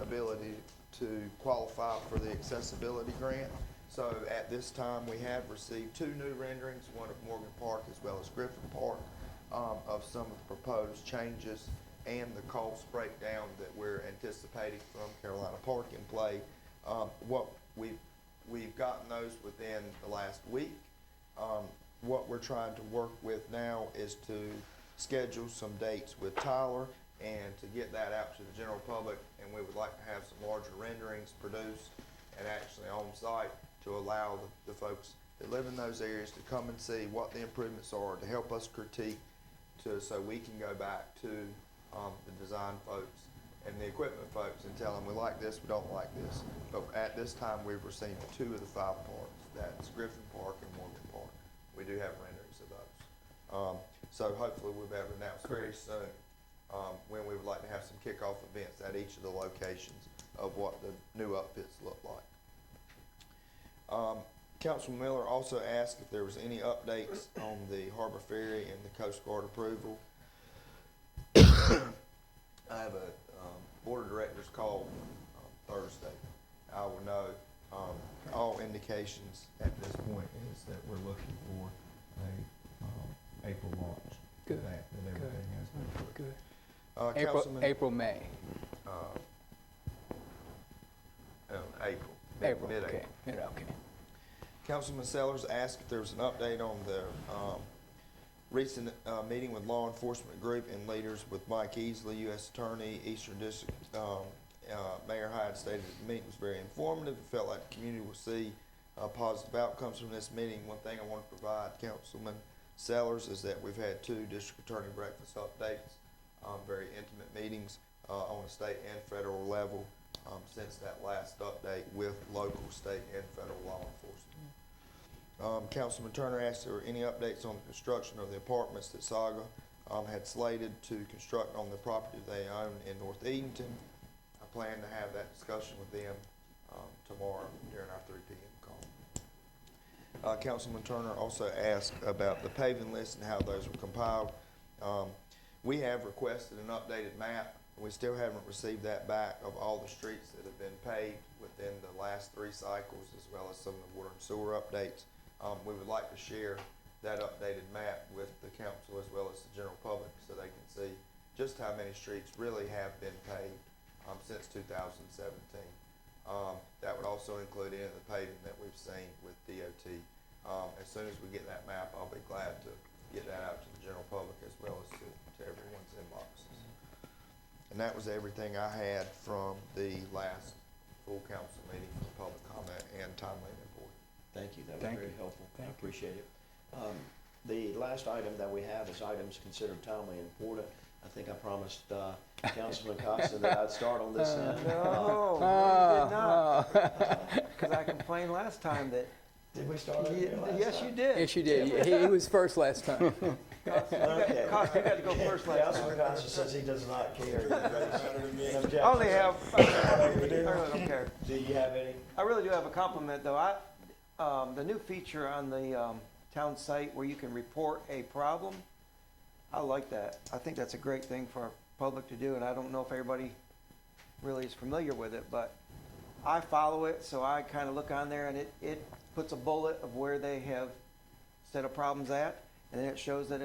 [SPEAKER 14] ability to qualify for the accessibility grant. So at this time, we have received 2 new renderings, one of Morgan Park as well as Griffin Park, of some of the proposed changes and the cost breakdown that we're anticipating from Carolina Park in Play. What we've gotten those within the last week. What we're trying to work with now is to schedule some dates with Tyler and to get that out to the general public, and we would like to have some larger renderings produced and actually on site to allow the folks that live in those areas to come and see what the improvements are, to help us critique, so we can go back to the design folks and the equipment folks and tell them we like this, we don't like this. But at this time, we've received 2 of the 5 parks. That's Griffin Park and Morgan Park. We do have renderings of those. So hopefully we'll be able to announce very soon when we would like to have some kickoff events at each of the locations of what the new upfits look like. Councilman Miller also asked if there was any updates on the Harbor Ferry and the Coast Guard approval. I have a board of directors call Thursday. I will know. All indications at this point is that we're looking for a April launch.
[SPEAKER 2] Good.
[SPEAKER 14] That everything has been approved.
[SPEAKER 2] Good. April, May.
[SPEAKER 14] April. Mid-April.
[SPEAKER 2] Okay. Okay.
[SPEAKER 14] Councilman Sellers asked if there was an update on the recent meeting with law enforcement group and leaders with Mike Easley, U.S. Attorney, Eastern District. Mayor Hyde stated that the meeting was very informative. It felt like the community will see positive outcomes from this meeting. One thing I want to provide Councilman Sellers is that we've had 2 district attorney breakfast updates, very intimate meetings on a state and federal level since that last update with local, state, and federal law enforcement. Councilman Turner asked if there were any updates on the construction of the apartments that Saga had slated to construct on the property they own in North Edenton. I plan to have that discussion with them, tomorrow during our 3 p.m. call. Councilman Turner also asked about the paving list and how those were compiled. We have requested an updated map. We still haven't received that back of all the streets that have been paved within the last 3 cycles, as well as some of the water and sewer updates. We would like to share that updated map with the council as well as the general public so they can see just how many streets really have been paved since 2017. That would also include any of the paving that we've seen with DOT. As soon as we get that map, I'll be glad to get that out to the general public as well as to everyone's inboxes. And that was everything I had from the last full council meeting for public comment and timely report.
[SPEAKER 17] Thank you, that was
[SPEAKER 2] Thank
[SPEAKER 17] very
[SPEAKER 2] you.
[SPEAKER 17] helpful. I
[SPEAKER 2] Thank you.
[SPEAKER 17] appreciate it. The last item that we have is items considered timely and important. I think I promised Councilman Coxon that I'd start on this end.
[SPEAKER 12] No, you did not. Because I complained last time that.
[SPEAKER 17] Did we start on it last
[SPEAKER 12] Yes,
[SPEAKER 17] time?
[SPEAKER 12] you did.
[SPEAKER 2] Yes, you did. He was first last time.
[SPEAKER 17] Okay.
[SPEAKER 12] Cox, you got to go first last
[SPEAKER 17] Councilman Coxon says he does not care.
[SPEAKER 12] I only have, I really don't care.
[SPEAKER 17] Do you have any?
[SPEAKER 12] I really do have a compliment, though. The new feature on the town site where you can report a problem, I like that. I think that's a great thing for our public to do, and I don't know if everybody really is familiar with it, but I follow it, so I kind of look on there, and it puts a bullet of where they have set of problems at, and then it shows that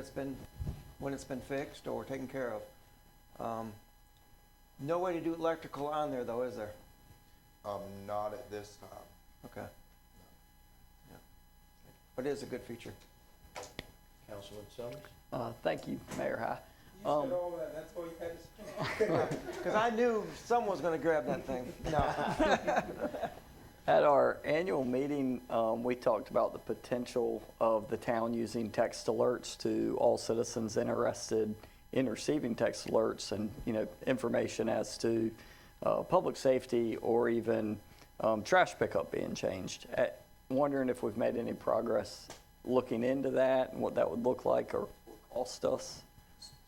[SPEAKER 12] when it's been fixed or taken care of. No way to do electrical on there, though, is there?
[SPEAKER 14] Not at this time.
[SPEAKER 12] Okay. Yeah. But it is a good feature.
[SPEAKER 17] Councilman Summers?
[SPEAKER 15] Thank you, Mayor High.
[SPEAKER 3] You said all that, that's all you had to say.
[SPEAKER 12] Because I knew someone was going to grab that thing. No.
[SPEAKER 15] At our annual meeting, we talked about the potential of the town using text alerts to all citizens interested in receiving text alerts and, information as to public safety or even trash pickup being changed. Wondering if we've made any progress looking into that and what that would look like or cost us.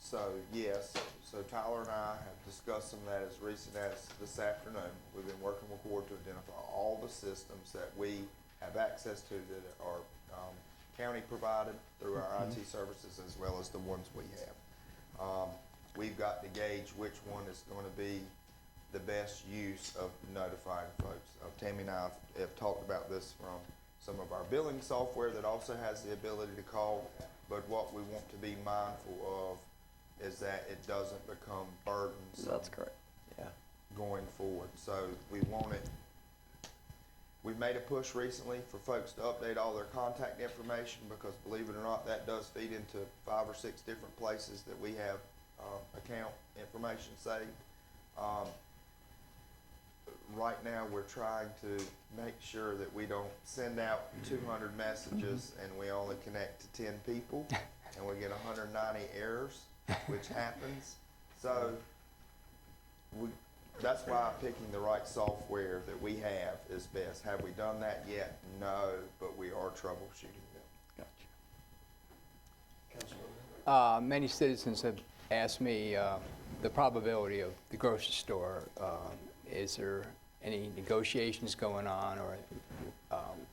[SPEAKER 14] So, yes, so Tyler and I have discussed some of that as recent as this afternoon. We've been working with Ward to identify all the systems that we have access to that are county provided through our IT services as well as the ones we have. We've got to gauge which one is going to be the best use of notifying folks. Tammy and I have talked about this from some of our billing software that also has the ability to call, but what we want to be mindful of is that it doesn't become burdensome.
[SPEAKER 15] That's correct.
[SPEAKER 12] Yeah.
[SPEAKER 14] Going forward. So we want it, we've made a push recently for folks to update all their contact information because believe it or not, that does feed into 5 or 6 different places that we have account information saved. Right now, we're trying to make sure that we don't send out 200 messages and we only connect to 10 people and we get 190 errors, which happens. So that's why picking the right software that we have is best. Have we done that yet? No, but we are troubleshooting them.
[SPEAKER 15] Gotcha.
[SPEAKER 2] Many citizens have asked me the probability of the grocery store. Is there any negotiations going on, or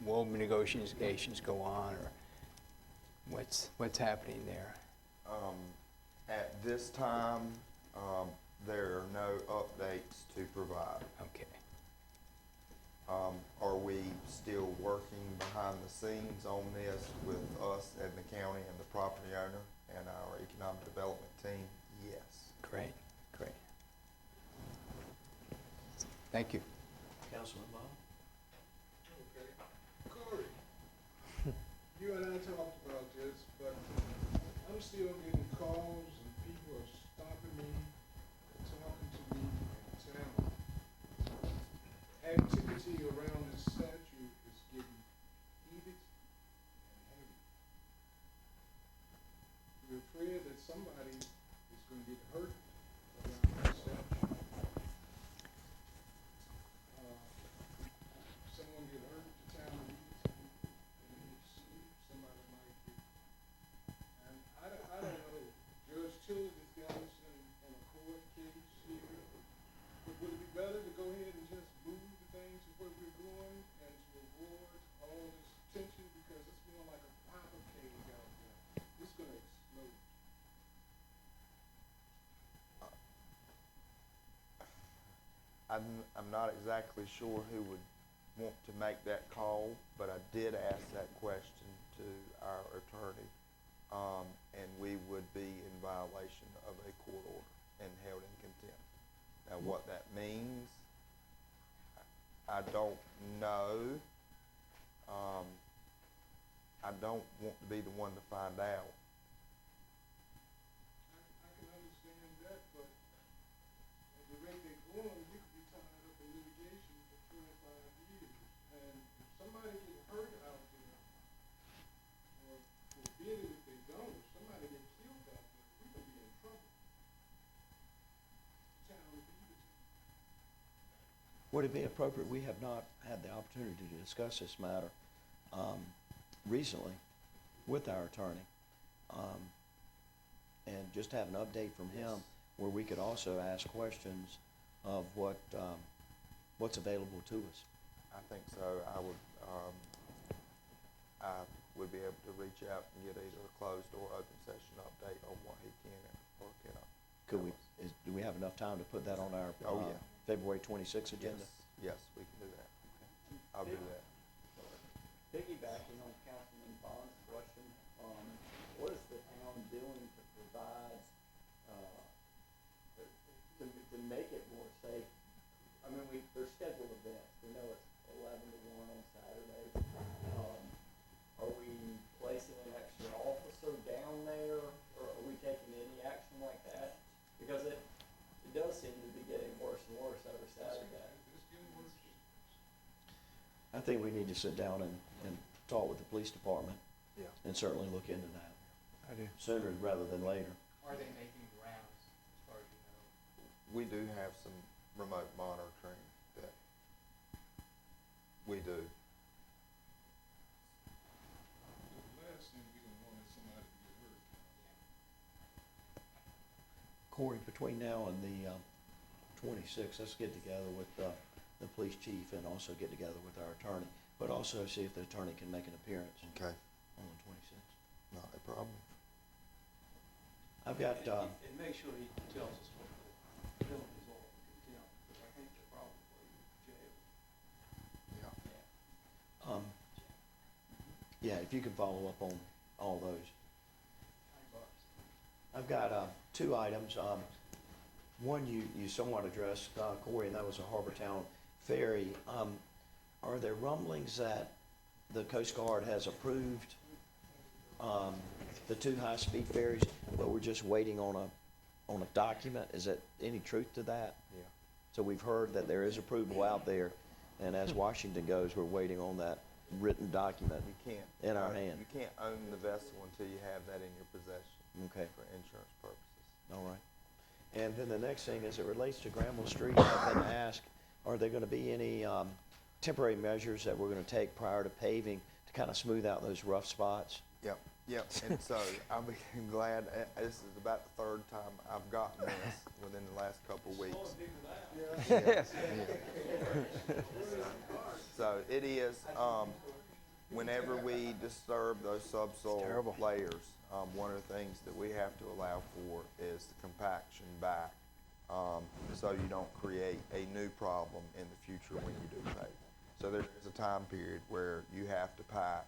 [SPEAKER 2] will negotiations go on, or what's happening there?
[SPEAKER 14] At this time, there are no updates to provide.
[SPEAKER 2] Okay.
[SPEAKER 14] Are we still working behind the scenes on this with us and the county and the property owner and our economic development team? Yes.
[SPEAKER 2] Great, great. Thank you.
[SPEAKER 17] Councilman Bob?
[SPEAKER 3] Okay. Corey, you and I talked about this, but I'm still getting calls and people are stopping me, talking to me in town. Activity around this statue is getting heated and heavy. We're afraid that somebody is going to get hurt around this statue.
[SPEAKER 14] I'm not exactly sure who would want to make that call, but I did ask that question to our attorney, and we would be in violation of a court order and held in contempt. Now, what that means, I don't know. I don't want to be the one to find out.
[SPEAKER 3] I can understand that, but at the rate they're going, you could be tied up in litigation for 25 years. And if somebody gets hurt out there, or forbid it if they don't, if somebody gets killed out there, we're gonna be in trouble. Town of Edenton.
[SPEAKER 17] Would it be appropriate, we have not had the opportunity to discuss this matter recently with our attorney, and just have an update from him where we could also ask questions of what's available to us.
[SPEAKER 14] I think so. I would be able to reach out and get either a closed or open session update on what he can or cannot.
[SPEAKER 17] Could we, do we have enough time to put that on our February 26th agenda?
[SPEAKER 14] Yes, we can do that. I'll do that.
[SPEAKER 15] Piggybacking on Councilman Bond's question, what is the town doing to provide, to make it more safe? I mean, there's scheduled events. We know it's 11 to 1 on Saturdays. Are we placing an extra officer down there, or are we taking any action like that? Because it does seem to be getting worse and worse every Saturday.
[SPEAKER 17] I think we need to sit down and talk with the police department.
[SPEAKER 14] Yeah.
[SPEAKER 17] And certainly look into that.
[SPEAKER 12] I do.
[SPEAKER 17] Sooner rather than later.
[SPEAKER 16] Are they making rounds, as far as you know?
[SPEAKER 14] We do have some remote monitoring that we do.
[SPEAKER 3] The last thing we don't want is somebody to get hurt.
[SPEAKER 17] Corey, between now and the 26th, let's get together with the police chief and also get together with our attorney, but also see if the attorney can make an appearance
[SPEAKER 14] Okay.
[SPEAKER 17] on the 26th.
[SPEAKER 14] Not a problem.
[SPEAKER 17] I've got,
[SPEAKER 16] And make sure he tells us what the penalties are for contempt, because I think they're probably jail.
[SPEAKER 14] Yeah.
[SPEAKER 17] yeah, if you can follow up on all those. I've got 2 items. One you somewhat addressed, Corey, and that was a Harbortown ferry. Are there rumblings that the Coast Guard has approved the 2 high-speed ferries, but we're just waiting on a document? Is there any truth to that?
[SPEAKER 14] Yeah.
[SPEAKER 17] So we've heard that there is approval out there, and as Washington goes, we're waiting on that written document
[SPEAKER 14] You can't.
[SPEAKER 17] in our hand.
[SPEAKER 14] You can't own the vessel until you have that in your possession.
[SPEAKER 17] Okay.
[SPEAKER 14] For insurance purposes.
[SPEAKER 17] All right. And then the next thing, as it relates to Granville Street, I've been asked, are there gonna be any temporary measures that we're gonna take prior to paving to kind of smooth out those rough spots?
[SPEAKER 14] Yep, and so I'm glad, this is about the 3rd time I've gotten this within the last couple of weeks. Yeah. So it is, whenever we disturb those subsoil layers, one of the things that we have to allow for is the compaction back, so you don't create a new problem in the future when you do pave. So there's a time period where you have to pack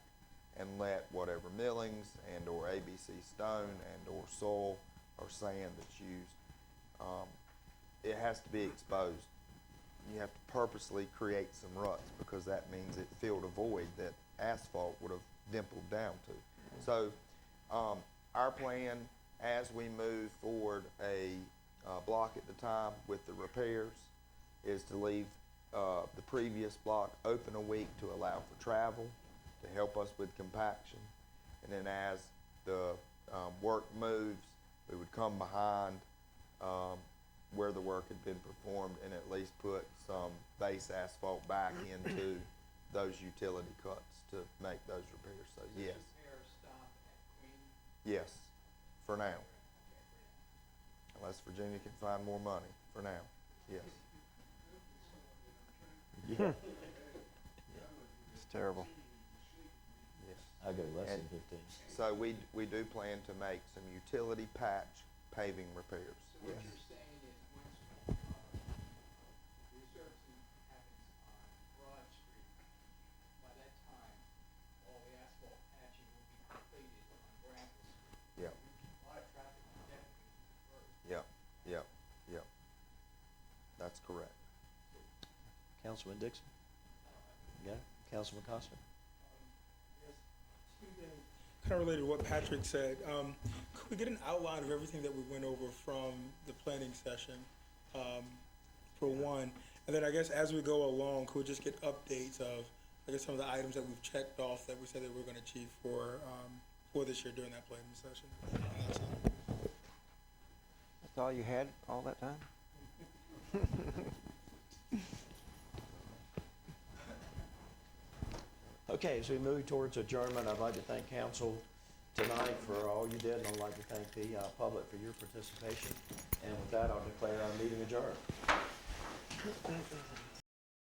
[SPEAKER 14] and let whatever millings and or ABC stone and or soil or sand that's used, it has to be exposed. You have to purposely create some ruts because that means it filled a void that asphalt would have dimpled down to. So our plan as we move forward a block at the time with the repairs is to leave the previous block open a week to allow for travel, to help us with compaction. And then as the work moves, we would come behind where the work had been performed and at least put some base asphalt back into those utility cuts to make those repairs. So yes.
[SPEAKER 16] Repair stop at Queen?
[SPEAKER 14] Yes, for now. Unless Virginia can find more money, for now, yes. Yeah.
[SPEAKER 12] It's terrible.
[SPEAKER 14] Yes.
[SPEAKER 17] I go less
[SPEAKER 14] And
[SPEAKER 17] than 15.
[SPEAKER 14] so we do plan to make some utility patch paving repairs,
[SPEAKER 16] So what
[SPEAKER 14] yes.
[SPEAKER 16] you're saying is once,
[SPEAKER 17] Councilman Dixon? Yeah, Councilman Costa?
[SPEAKER 13] Kind of related to what Patrick said, could we get an outline of everything that we went over from the planning session, for one? And then I guess as we go along, could we just get updates of, I guess, some of the items that we've checked off that we said that we're gonna achieve for this year during that planning session? And that's it.
[SPEAKER 12] That's all you had all that time?
[SPEAKER 17] Okay, as we move towards adjournment, I'd like to thank council tonight for all you did, and I'd like to thank the public for your participation. And with that, I'll declare our meeting adjourned.